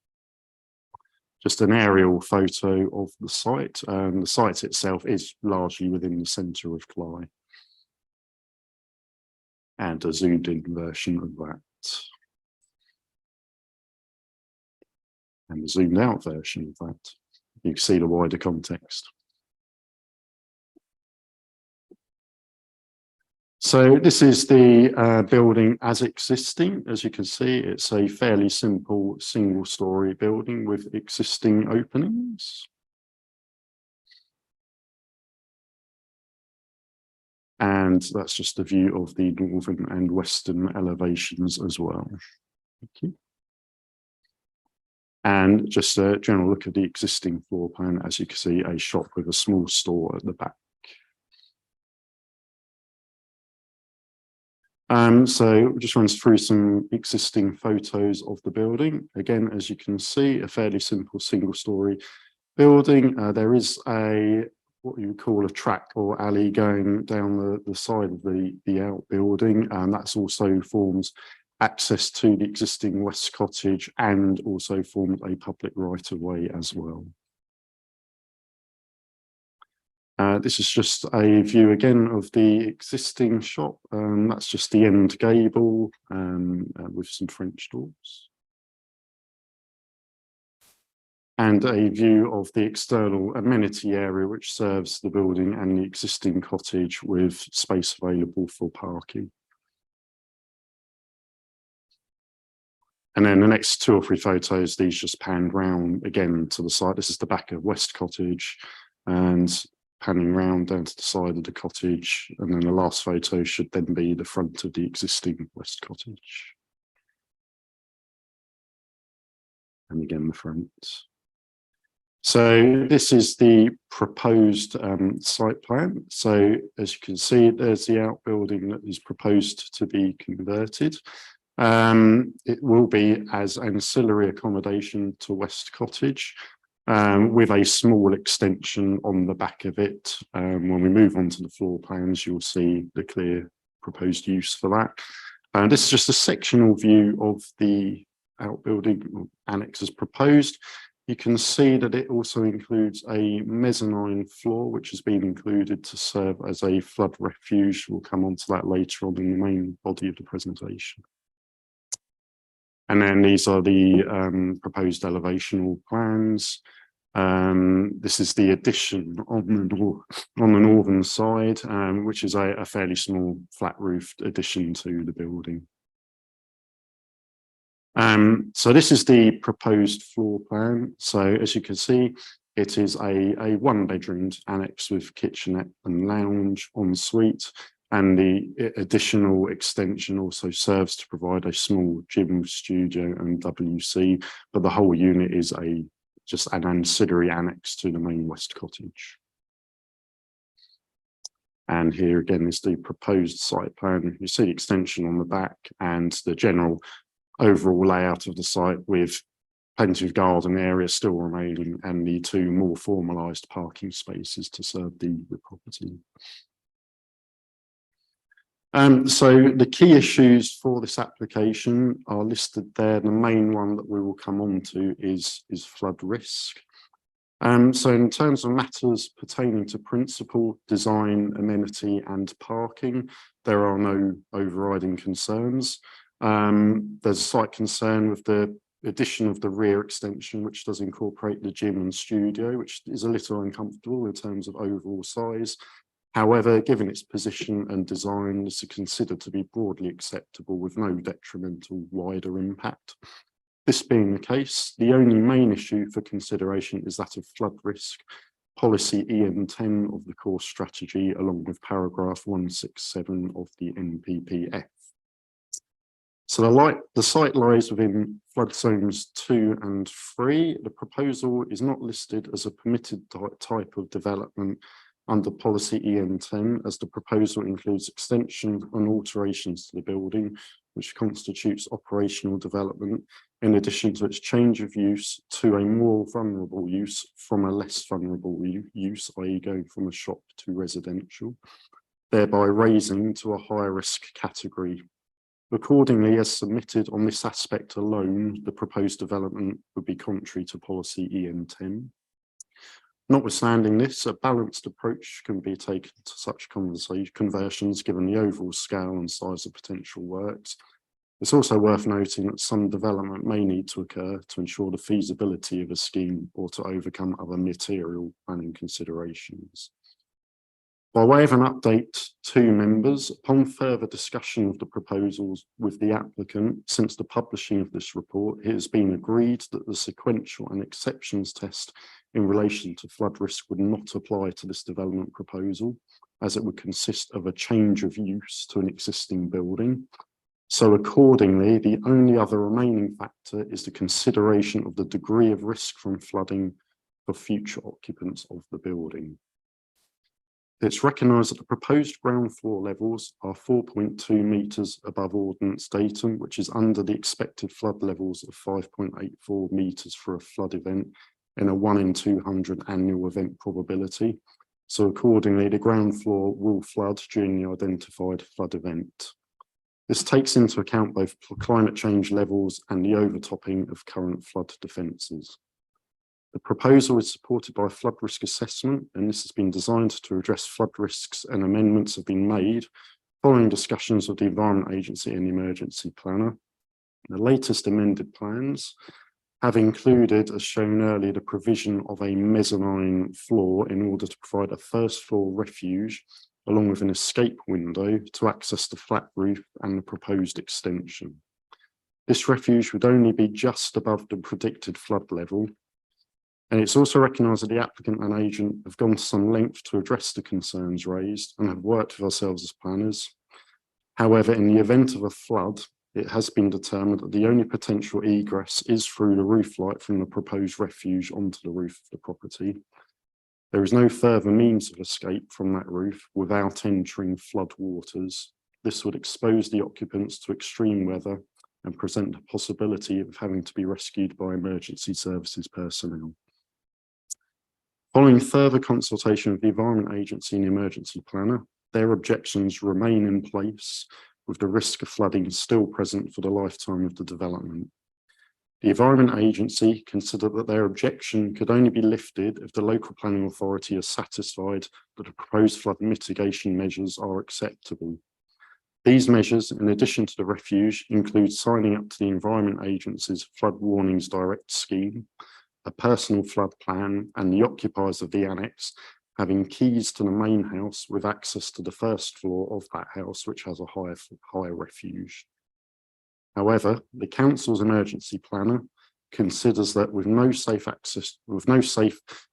Just an aerial photo of the site. The site itself is largely within the centre of Cly. And a zoomed in version of that. And a zoomed out version of that. You can see the wider context. So this is the building as existing. As you can see, it's a fairly simple single-storey building with existing openings. And that's just a view of the northern and western elevations as well. Thank you. And just a general look at the existing floor plan. As you can see, a shop with a small store at the back. So just runs through some existing photos of the building. Again, as you can see, a fairly simple single-storey building. There is what you would call a track or alley going down the side of the outbuilding, and that's also forms access to the existing West Cottage and also forms a public right-of-way as well. This is just a view again of the existing shop. That's just the end gable with some French doors. And a view of the external amenity area which serves the building and the existing cottage with space available for parking. And then the next 2 or 3 photos, these just panned round again to the side. This is the back of West Cottage and panning round down to the side of the cottage. And then the last photo should then be the front of the existing West Cottage. And again, the front. So this is the proposed site plan. So as you can see, there's the outbuilding that is proposed to be converted. It will be as ancillary accommodation to West Cottage with a small extension on the back of it. When we move on to the floor plans, you'll see the clear proposed use for that. And this is just a sectional view of the outbuilding annex as proposed. You can see that it also includes a mezzanine floor, which has been included to serve as a flood refuge. We'll come on to that later on in the main body of the presentation. And then these are the proposed elevational plans. This is the addition on the northern side, which is a fairly small flat roofed addition to the building. So this is the proposed floor plan. So as you can see, it is a 1-bedroomed annex with kitchenette and lounge en suite. And the additional extension also serves to provide a small gym, studio and WC, but the whole unit is just an ancillary annex to the main West Cottage. And here again is the proposed site plan. You see the extension on the back and the general overall layout of the site with plenty of garden area still remaining and the 2 more formalised parking spaces to serve the property. So the key issues for this application are listed there. The main one that we will come on to is flood risk. So in terms of matters pertaining to principle, design, amenity and parking, there are no overriding concerns. There's a slight concern with the addition of the rear extension, which does incorporate the gym and studio, which is a little uncomfortable in terms of overall size. However, given its position and design, this is considered to be broadly acceptable with no detrimental wider impact. This being the case, the only main issue for consideration is that of flood risk, policy EN10 of the core strategy, along with paragraph 167 of the NPPF. So the site lies within flood zones 2 and 3. The proposal is not listed as a permitted type of development under policy EN10, as the proposal includes extension and alterations to the building, which constitutes operational development, in addition to its change of use to a more vulnerable use from a less vulnerable use, i.e. going from a shop to residential, thereby raising to a higher risk category. Accordingly, as submitted on this aspect alone, the proposed development would be contrary to policy EN10. Notwithstanding this, a balanced approach can be taken to such conversions given the overall scale and size of potential works. It's also worth noting that some development may need to occur to ensure the feasibility of a scheme or to overcome other material planning considerations. By way of an update to members, upon further discussion of the proposals with the applicant since the publishing of this report, it has been agreed that the sequential and exceptions test in relation to flood risk would not apply to this development proposal, as it would consist of a change of use to an existing building. So accordingly, the only other remaining factor is the consideration of the degree of risk from flooding for future occupants of the building. It's recognised that the proposed ground floor levels are 4.2 metres above ordnance datum, which is under the expected flood levels of 5.84 metres for a flood event in a 1 in 200 annual event probability. So accordingly, the ground floor will flood during the identified flood event. This takes into account both climate change levels and the overtopping of current flood defences. The proposal is supported by a flood risk assessment, and this has been designed to address flood risks, and amendments have been made following discussions with the Environment Agency and the Emergency Planner. The latest amended plans have included, as shown earlier, the provision of a mezzanine floor in order to provide a first floor refuge, along with an escape window to access the flat roof and the proposed extension. This refuge would only be just above the predicted flood level. And it's also recognised that the applicant and agent have gone to some length to address the concerns raised and have worked with ourselves as planners. However, in the event of a flood, it has been determined that the only potential egress is through the roof light from the proposed refuge onto the roof of the property. There is no further means of escape from that roof without entering flood waters. This would expose the occupants to extreme weather and present the possibility of having to be rescued by emergency services personnel. Following further consultation with the Environment Agency and the Emergency Planner, their objections remain in place, with the risk of flooding still present for the lifetime of the development. The Environment Agency considered that their objection could only be lifted if the local planning authority is satisfied that the proposed flood mitigation measures are acceptable. These measures, in addition to the refuge, include signing up to the Environment Agency's Flood Warnings Direct scheme, a personal flood plan, and the occupiers of the annex having keys to the main house with access to the first floor of that house, which has a higher refuge. However, the council's emergency planner considers that with no safe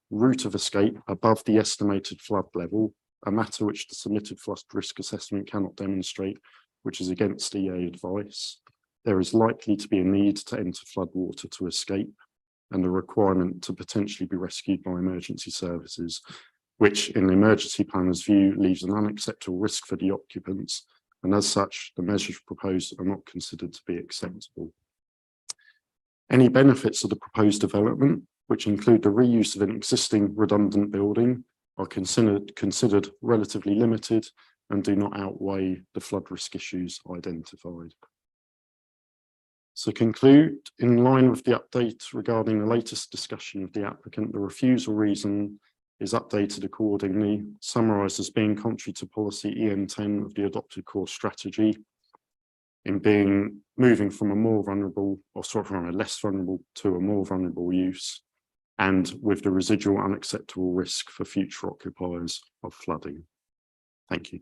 route of escape above the estimated flood level, a matter which the submitted flood risk assessment cannot demonstrate, which is against EA advice, there is likely to be a need to enter floodwater to escape, and the requirement to potentially be rescued by emergency services, which in the emergency planner's view leaves an unacceptable risk for the occupants, and as such, the measures proposed are not considered to be acceptable. Any benefits of the proposed development, which include the reuse of an existing redundant building, are considered relatively limited and do not outweigh the flood risk issues identified. To conclude, in line with the update regarding the latest discussion of the applicant, the refusal reason is updated accordingly, summarised as being contrary to policy EN10 of the adopted core strategy, in moving from a less vulnerable to a more vulnerable use, and with the residual unacceptable risk for future occupiers of flooding. Thank you.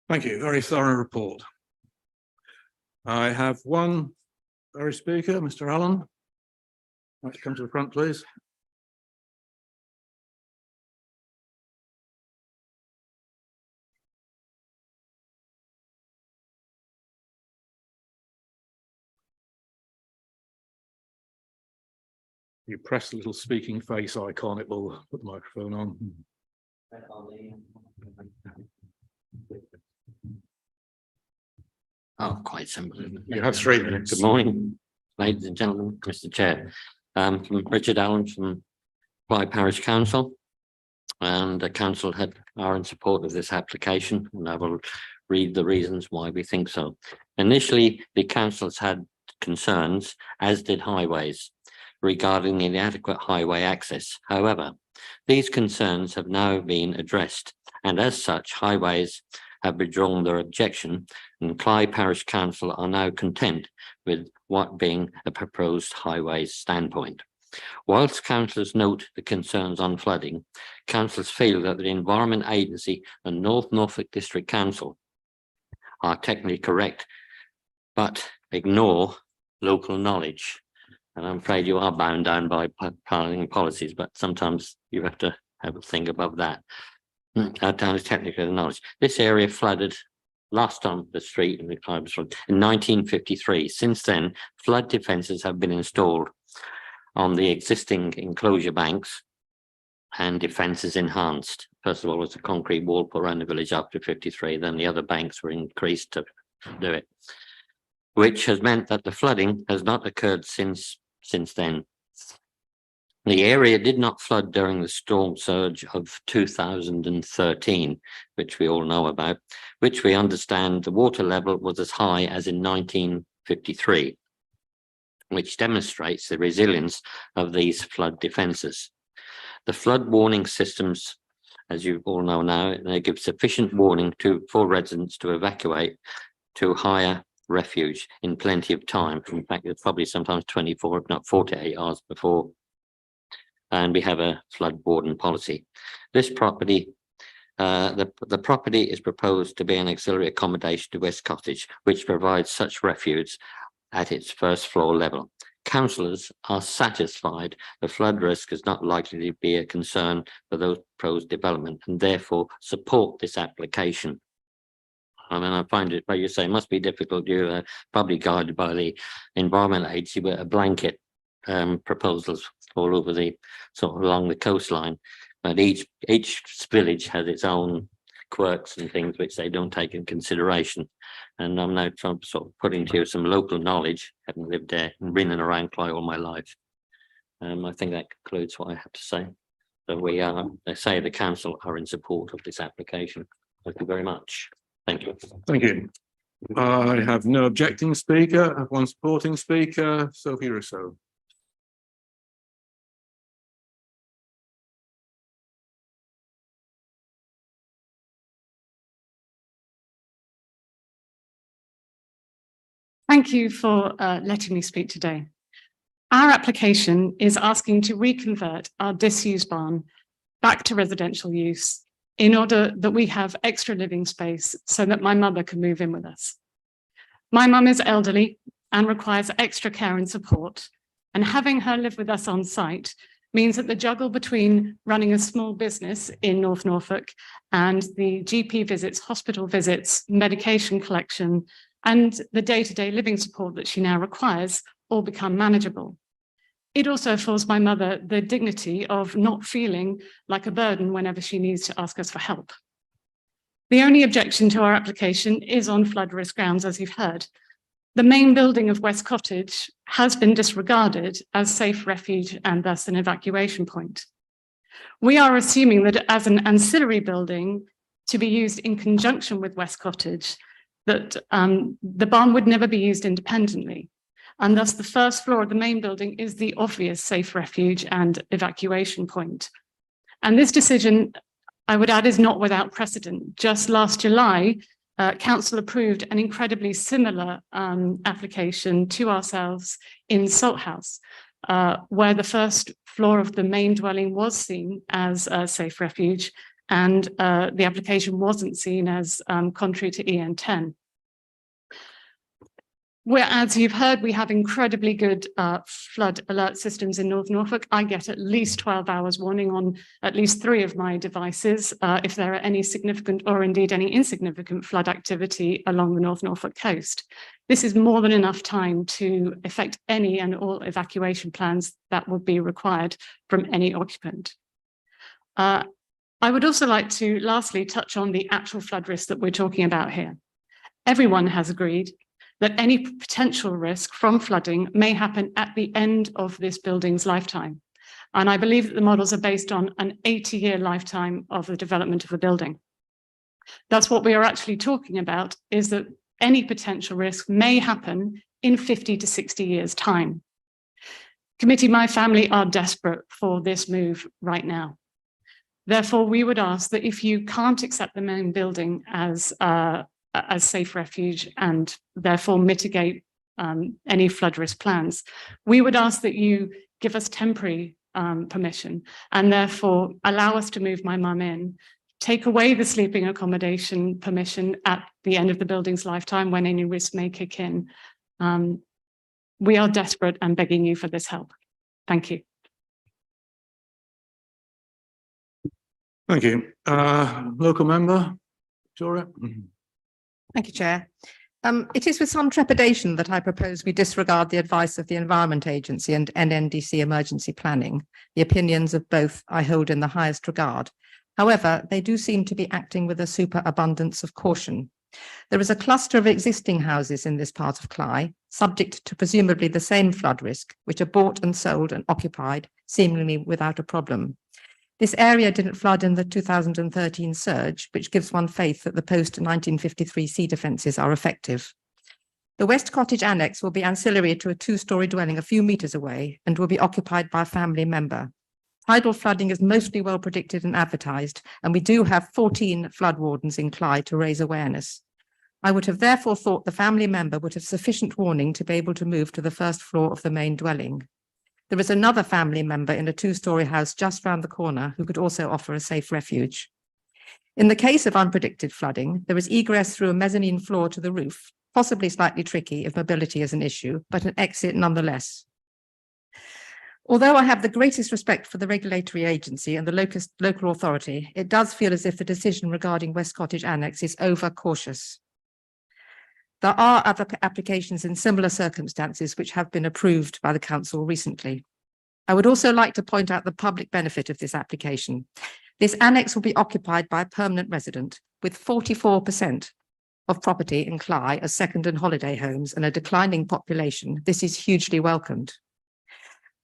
Thank you. Very thorough report. I have one very speaker, Mr. Allen. Let's come to the front, please. You press the little speaking face icon, it will put the microphone on. Oh, quite simple. You have 3 minutes. Good morning, ladies and gentlemen, Mr. Chair. From Richard Allen from Clyde Parish Council. And the council are in support of this application, and I will read the reasons why we think so. Initially, the councils had concerns, as did highways, regarding the inadequate highway access. However, these concerns have now been addressed, and as such, highways have withdrawn their objection, and Clyde Parish Council are now content with what being a proposed highways standpoint. Whilst councillors note the concerns on flooding, councillors feel that the Environment Agency and North Norfolk District Council are technically correct, but ignore local knowledge. And I'm afraid you are bound down by planning policies, but sometimes you have to have a thing above that. Our town is technically knowledge. This area flooded last on the street in 1953. Since then, flood defences have been installed on the existing enclosure banks and defences enhanced. First of all, was a concrete wall put around the village up to 53. Then the other banks were increased to do it, which has meant that the flooding has not occurred since then. The area did not flood during the storm surge of 2013, which we all know about, which we understand the water level was as high as in 1953, which demonstrates the resilience of these flood defences. The flood warning systems, as you all know now, they give sufficient warning for residents to evacuate to higher refuge in plenty of time. In fact, it's probably sometimes 24, if not 48 hours before. And we have a flood warden policy. This property, the property is proposed to be an auxiliary accommodation to West Cottage, which provides such refuge at its first floor level. Councillors are satisfied the flood risk is not likely to be a concern for those proposed development and therefore support this application. I mean, I find it, but you say, must be difficult. You're probably guided by the Environment Agency with a blanket proposals all over the sort of along the coastline, but each village has its own quirks and things which they don't take in consideration. And I'm now trying to sort of put into you some local knowledge, having lived there and been around Clyde all my life. I think that concludes what I have to say. So we are, they say the council are in support of this application. Thank you very much. Thank you. Thank you. I have no objecting speaker. I have one supporting speaker, Sophie Rousseau. Thank you for letting me speak today. Our application is asking to reconvert our disused barn back to residential use in order that we have extra living space so that my mother can move in with us. My mum is elderly and requires extra care and support, and having her live with us on site means that the juggle between running a small business in North Norfolk and the GP visits, hospital visits, medication collection, and the day-to-day living support that she now requires all become manageable. It also affords my mother the dignity of not feeling like a burden whenever she needs to ask us for help. The only objection to our application is on flood risk grounds, as you've heard. The main building of West Cottage has been disregarded as safe refuge and thus an evacuation point. We are assuming that as an ancillary building to be used in conjunction with West Cottage, that the barn would never be used independently. And thus the first floor of the main building is the obvious safe refuge and evacuation point. And this decision, I would add, is not without precedent. Just last July, council approved an incredibly similar application to ourselves in Salthouse, where the first floor of the main dwelling was seen as a safe refuge and the application wasn't seen as contrary to EN10. As you've heard, we have incredibly good flood alert systems in North Norfolk. I get at least 12 hours warning on at least 3 of my devices if there are any significant or indeed any insignificant flood activity along the North Norfolk coast. This is more than enough time to effect any and all evacuation plans that would be required from any occupant. I would also like to lastly touch on the actual flood risk that we're talking about here. Everyone has agreed that any potential risk from flooding may happen at the end of this building's lifetime. And I believe that the models are based on an 80-year lifetime of the development of a building. That's what we are actually talking about, is that any potential risk may happen in 50 to 60 years' time. Committee, my family are desperate for this move right now. Therefore, we would ask that if you can't accept the main building as safe refuge and therefore mitigate any flood risk plans, we would ask that you give us temporary permission and therefore allow us to move my mum in, take away the sleeping accommodation permission at the end of the building's lifetime when any risk may kick in. We are desperate and begging you for this help. Thank you. Thank you. Local member, Victoria. Thank you, Chair. It is with some trepidation that I propose we disregard the advice of the Environment Agency and NNDC Emergency Planning. The opinions of both I hold in the highest regard. However, they do seem to be acting with a superabundance of caution. There is a cluster of existing houses in this part of Cley, subject to presumably the same flood risk, which are bought and sold and occupied, seemingly without a problem. This area didn't flood in the 2013 surge, which gives one faith that the post-1953 sea defences are effective. The West Cottage Annex will be ancillary to a 2-storey dwelling a few metres away and will be occupied by a family member. Tidal flooding is mostly well predicted and advertised, and we do have 14 flood wardens in Cley to raise awareness. I would have therefore thought the family member would have sufficient warning to be able to move to the first floor of the main dwelling. There is another family member in a 2-storey house just round the corner who could also offer a safe refuge. In the case of unpredicted flooding, there is egress through a mezzanine floor to the roof, possibly slightly tricky if mobility is an issue, but an exit nonetheless. Although I have the greatest respect for the regulatory agency and the local authority, it does feel as if the decision regarding West Cottage Annex is over-cautious. There are other applications in similar circumstances which have been approved by the council recently. I would also like to point out the public benefit of this application. This annex will be occupied by a permanent resident, with 44% of property in Cley as second and holiday homes and a declining population. This is hugely welcomed.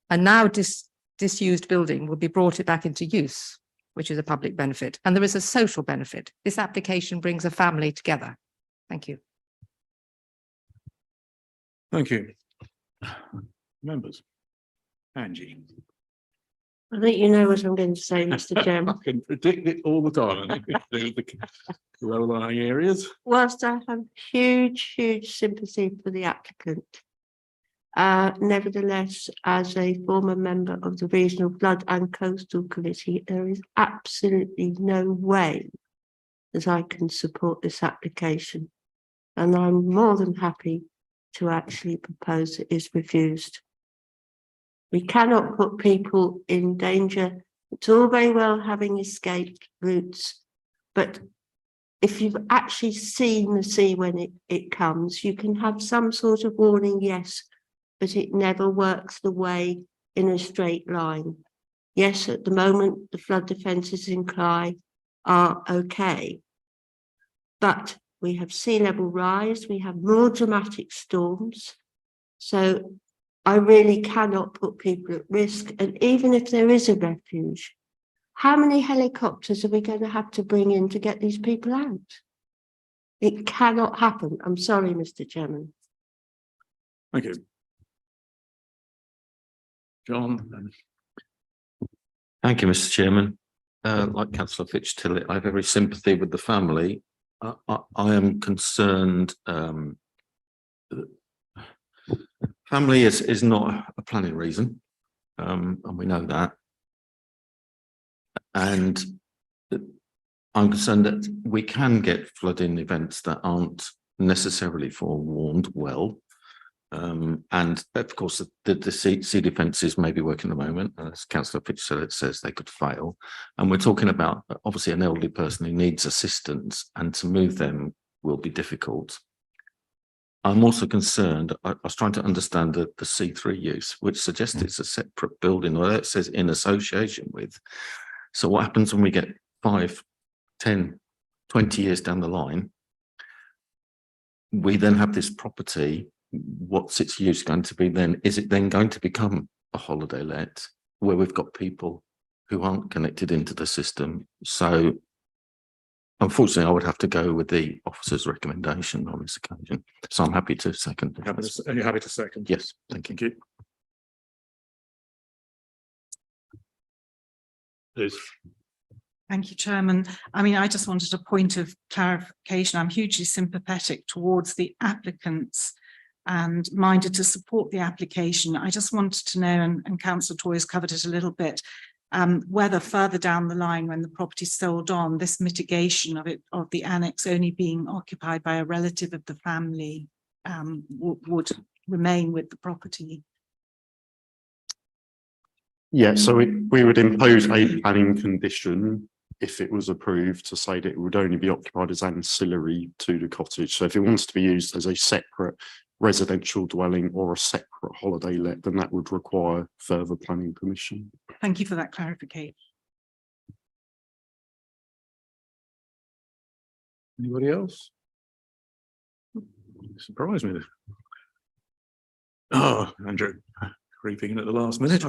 A now disused building will be brought back into use, which is a public benefit, and there is a social benefit. This application brings a family together. Thank you. Thank you. Members. Angie. I think you know what I'm going to say, Mr. Chairman. I can predict it all the time. I think the low-lying areas. Whilst I have huge sympathy for the applicant, nevertheless, as a former member of the Regional Flood and Coastal Committee, there is absolutely no way that I can support this application. And I'm more than happy to actually propose it is refused. We cannot put people in danger. It's all very well having escape routes, but if you've actually seen the sea when it comes, you can have some sort of warning, yes, but it never works the way in a straight line. Yes, at the moment, the flood defences in Cley are okay, but we have sea level rise, we have more dramatic storms. So I really cannot put people at risk. And even if there is a refuge, how many helicopters are we going to have to bring in to get these people out? It cannot happen. I'm sorry, Mr. Chairman. Thank you. John. Thank you, Mr. Chairman. Like Councillor Fitch-Tillett, I have every sympathy with the family. I am concerned. Family is not a planning reason, and we know that. And I'm concerned that we can get flooding events that aren't necessarily forewarned well. And of course, the sea defences may be working at the moment, as Councillor Fitch said, it says they could fail. And we're talking about obviously an elderly person who needs assistance, and to move them will be difficult. I'm also concerned, I was trying to understand the C3 use, which suggests it's a separate building, or it says in association with. So what happens when we get 5, 10, 20 years down the line? We then have this property. What's its use going to be then? Is it then going to become a holiday let where we've got people who aren't connected into the system? So unfortunately, I would have to go with the officer's recommendation on this occasion. So I'm happy to second. And you're happy to second? Yes, thank you. Thank you. Please. Thank you, Chairman. I mean, I just wanted a point of clarification. I'm hugely sympathetic towards the applicants and minded to support the application. I just wanted to know, and Councillor Toy has covered it a little bit, whether further down the line, when the property's sold on, this mitigation of the annex only being occupied by a relative of the family would remain with the property. Yeah, so we would impose a planning condition if it was approved to say that it would only be occupied as ancillary to the cottage. So if it wants to be used as a separate residential dwelling or a separate holiday let, then that would require further planning permission. Thank you for that clarification. Anybody else? Surprise me. Oh, Andrew, creeping in at the last minute.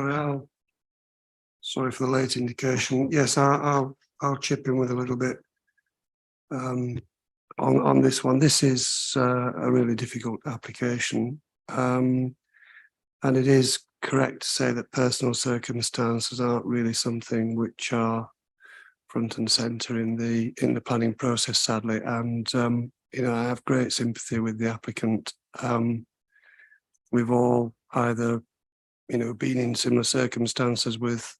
Sorry for the late indication. Yes, I'll chip in with a little bit on this one. This is a really difficult application, and it is correct to say that personal circumstances aren't really something which are front and centre in the planning process, sadly. And you know, I have great sympathy with the applicant. We've all either, you know, been in similar circumstances with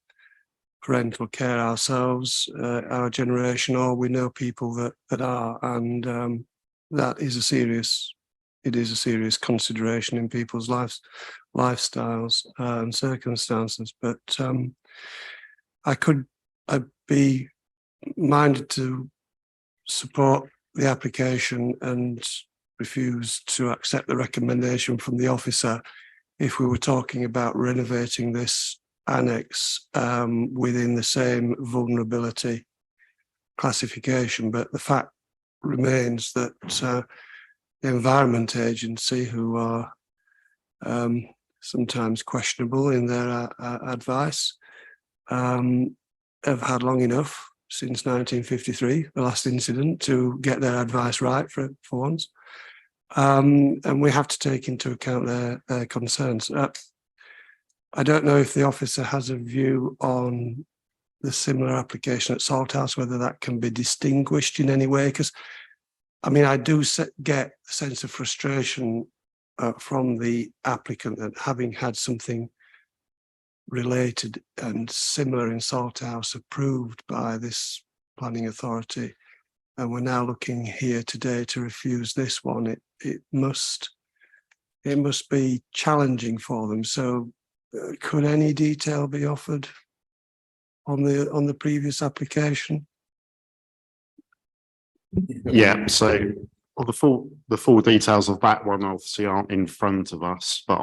parental care ourselves, our generation, or we know people that are, and that is a serious consideration in people's lifestyles and circumstances. But I'd be minded to support the application and refuse to accept the recommendation from the officer if we were talking about renovating this annex within the same vulnerability classification. But the fact remains that the Environment Agency, who are sometimes questionable in their advice, have had long enough, since 1953, the last incident, to get their advice right for once. And we have to take into account their concerns. I don't know if the officer has a view on the similar application at Salthouse, whether that can be distinguished in any way, because I mean, I do get a sense of frustration from the applicant that having had something related and similar in Salthouse approved by this planning authority, and we're now looking here today to refuse this one, it must be challenging for them. So could any detail be offered on the previous application? Yeah, so well, the full details of that one obviously aren't in front of us, but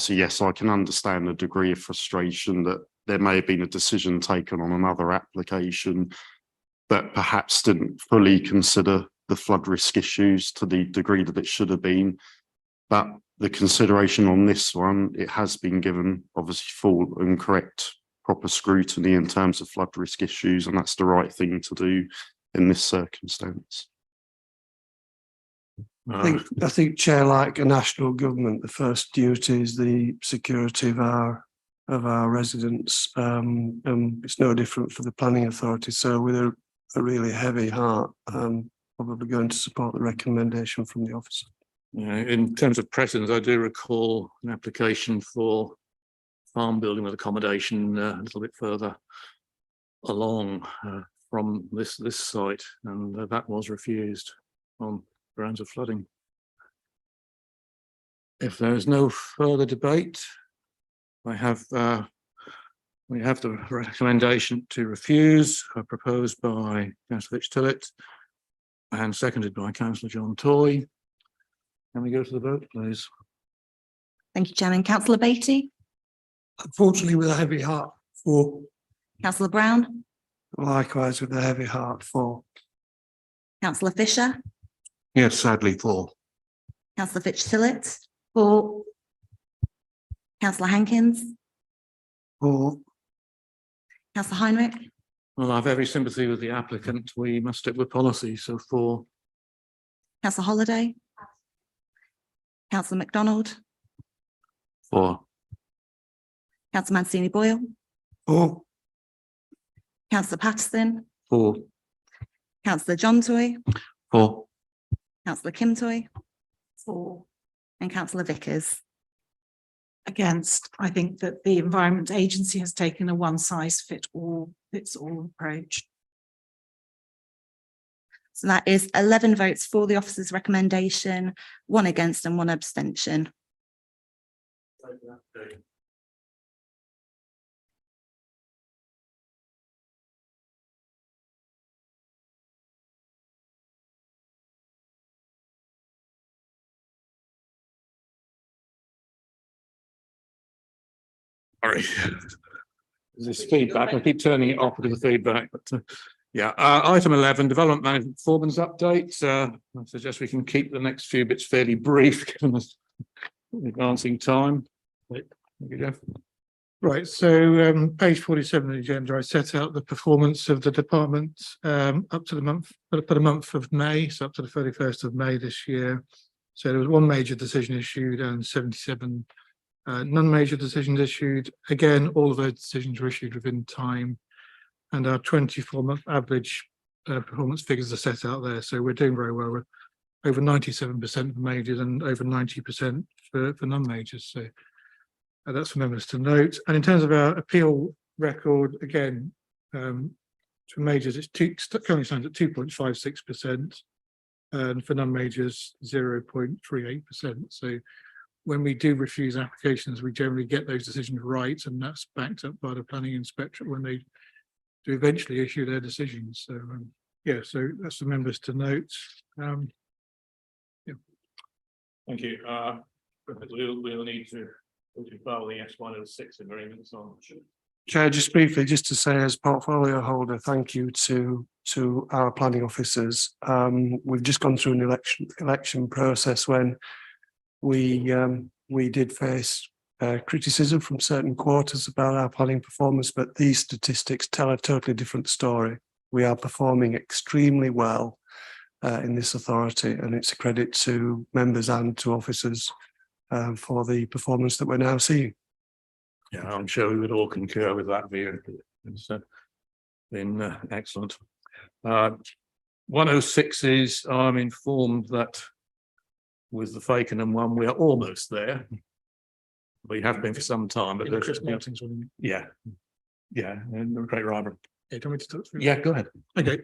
yes, I can understand the degree of frustration that there may have been a decision taken on another application that perhaps didn't fully consider the flood risk issues to the degree that it should have been. But the consideration on this one, it has been given obviously full and correct proper scrutiny in terms of flood risk issues, and that's the right thing to do in this circumstance. I think, Chair, like a national government, the first duty is the security of our residents. It's no different for the planning authority. So with a really heavy heart, probably going to support the recommendation from the officer. In terms of precedents, I do recall an application for farm building with accommodation a little bit further along from this site, and that was refused on grounds of flooding. If there is no further debate, we have the recommendation to refuse, proposed by Councillor Fitch-Tillett and seconded by Councillor John Toy. Can we go to the vote, please? Thank you, Chairman. Councillor Beatty, Unfortunately, with a heavy heart, for. Councillor Brown, Likewise, with a heavy heart, for. Councillor Fisher, Yes, sadly for. Councillor Fitch-Tillett, for. Councillor Hankins, For. Councillor Heinrich, Well, I have every sympathy with the applicant. We must stick with policy, so for. Councillor Holiday, Councillor MacDonald, For. Councillor Mancini Boyle, For. Councillor Patterson, For. Councillor John Toy, For. Councillor Kim Toy, For. and Councillor Vickers. Against, I think that the Environment Agency has taken a fits all approach. So that is 11 votes for the officer's recommendation, 1 against and 1 abstention. Sorry. This feedback, I keep turning it off because of feedback, but yeah, item 11, development management performance update. I suggest we can keep the next few bits fairly brief, given the advancing time. Thank you, Jeff. Right, so page 47 of the agenda, I set out the performance of the department up to the month, for the month of May, so up to the 31st of May this year. So there was 1 major decision issued and 77 non-major decisions issued. Again, all of those decisions were issued within time, and our 24-month average performance figures are set out there. So we're doing very well. We're over 97% for majors and over 90% for non-majors. So that's for members to note. And in terms of our appeal record, again, for majors, it's currently stands at 2.56%, and for non-majors, 0.38%. So when we do refuse applications, we generally get those decisions right, and that's backed up by the planning inspector when they do eventually issue their decisions. So yeah, so that's for members to note. Yeah. Thank you. We'll need to file the S106 agreements on. Chair, just briefly, just to say as portfolio holder, thank you to our planning officers. We've just gone through an election process when we did face criticism from certain quarters about our planning performance, but these statistics tell a totally different story. We are performing extremely well in this authority, and it's a credit to members and to officers for the performance that we're now seeing. Yeah, I'm sure we would all concur with that view. It's been excellent. 106 is, I'm informed that with the Fakenham one, we are almost there. We have been for some time, but there's, yeah, and the Great Riband. Yeah, do you want me to talk through? Yeah, go ahead. Okay.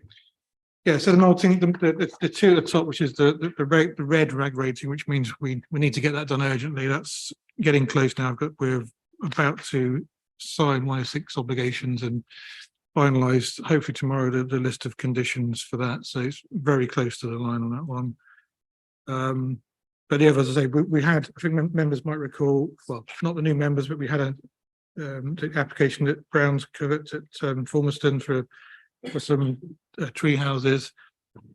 Yeah, so the multing, the two at the top, which is the red rag rating, which means we need to get that done urgently. That's getting close now. We're about to sign 106 obligations and finalise, hopefully tomorrow, the list of conditions for that. So it's very close to the line on that one. But yeah, as I say, we had, I think members might recall, well, not the new members, but we had the application at Brown's Covert at Formerston for some tree houses.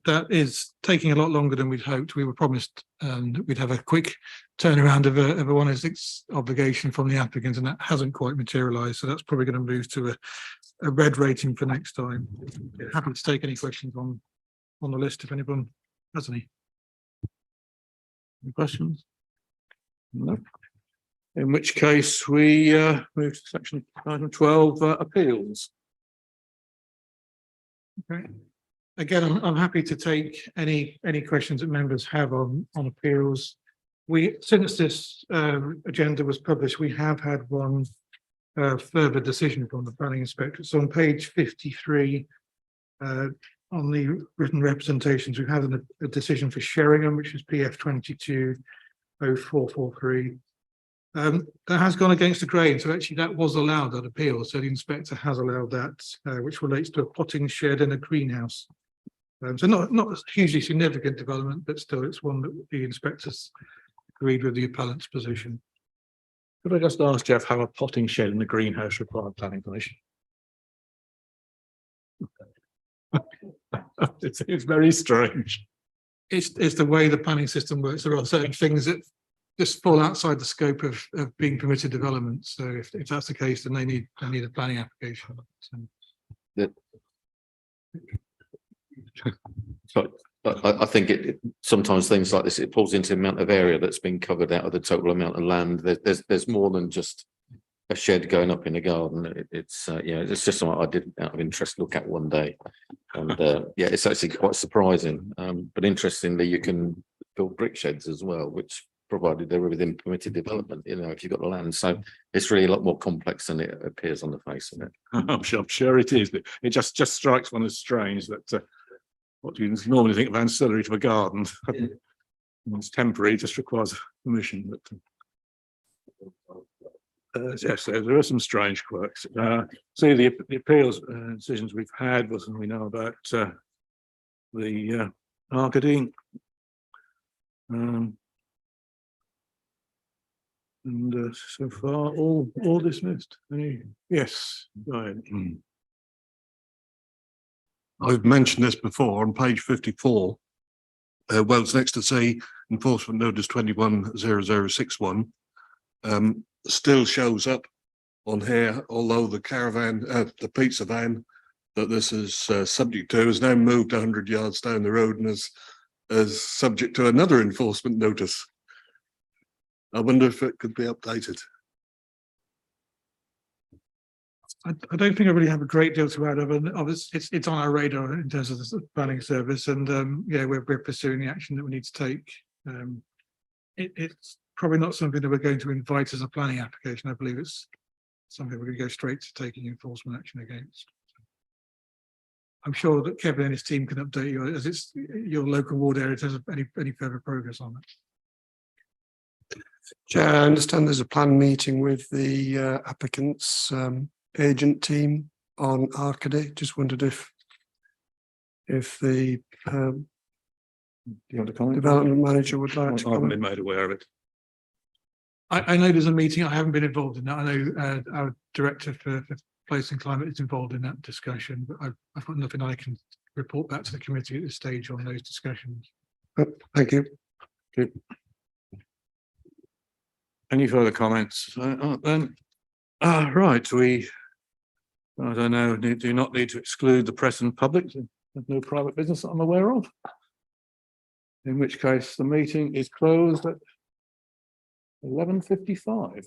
That is taking a lot longer than we'd hoped. We were promised that we'd have a quick turnaround of a 106 obligation from the applicant, and that hasn't quite materialised. So that's probably going to move to a red rating for next time. Yeah, happy to take any questions on the list if anyone has any. Any questions? No. In which case we move to section item 12, appeals. Okay. Again, I'm happy to take any questions that members have on appeals. Since this agenda was published, we have had one further decision from the planning inspector. So on page 53, On the written representations, we've had a decision for Sheringham, which is PF 220443. That has gone against the grain, so actually that was allowed, that appeal, so the inspector has allowed that, which relates to a potting shed and a greenhouse. So not a hugely significant development, but still it's one that the inspectors agreed with the appellant's position. Could I just ask Jeff how a potting shed and a greenhouse require planning permission? It's very strange. It's the way the planning system works. There are certain things that just fall outside the scope of being permitted development. So if that's the case, then they need a planning application. So I think sometimes things like this, it falls into the amount of area that's been covered out of the total amount of land. There's more than just a shed going up in a garden. It's it's just something I did out of interest look at one day, and yeah, it's actually quite surprising. But interestingly, you can build brick sheds as well, which provided they were within permitted development. If you've got the land, so it's really a lot more complex than it appears on the face of it. I'm sure it is. It just strikes one as strange that what you normally think of ancillary to a garden, it's temporary, just requires permission. But yes, there are some strange quirks. See the appeals decisions we've had, wasn't we know about the Arcady. And so far, all dismissed. Yes, go ahead. I've mentioned this before on page 54. Wells Next to Sea enforcement notice 210061 still shows up on here, although the caravan, the pizza van that this is subject to has now moved 100 yards down the road and is subject to another enforcement notice. I wonder if it could be updated. I don't think I really have a great deal to add other than it's on our radar in terms of the planning service, and yeah, we're pursuing the action that we need to take. It's probably not something that we're going to invite as a planning application. I believe it's something we're going to go straight to taking enforcement action against. I'm sure that Kevin and his team can update you as it's your local ward area in terms of any further progress on that. Chair, I understand there's a planned meeting with the applicants agent team on Arcady. Just wondered if the Do you want to comment? development manager would like to I haven't comment. been made aware of it. I know there's a meeting. I haven't been involved in that. I know our director for place and climate is involved in that discussion, but I've got nothing I can report back to the committee at this stage on those discussions. Thank you. Good. Any further comments? Then, right, I don't know, do not need to exclude the press and public. There's no private business that I'm aware of. In which case, the meeting is closed at 11:55.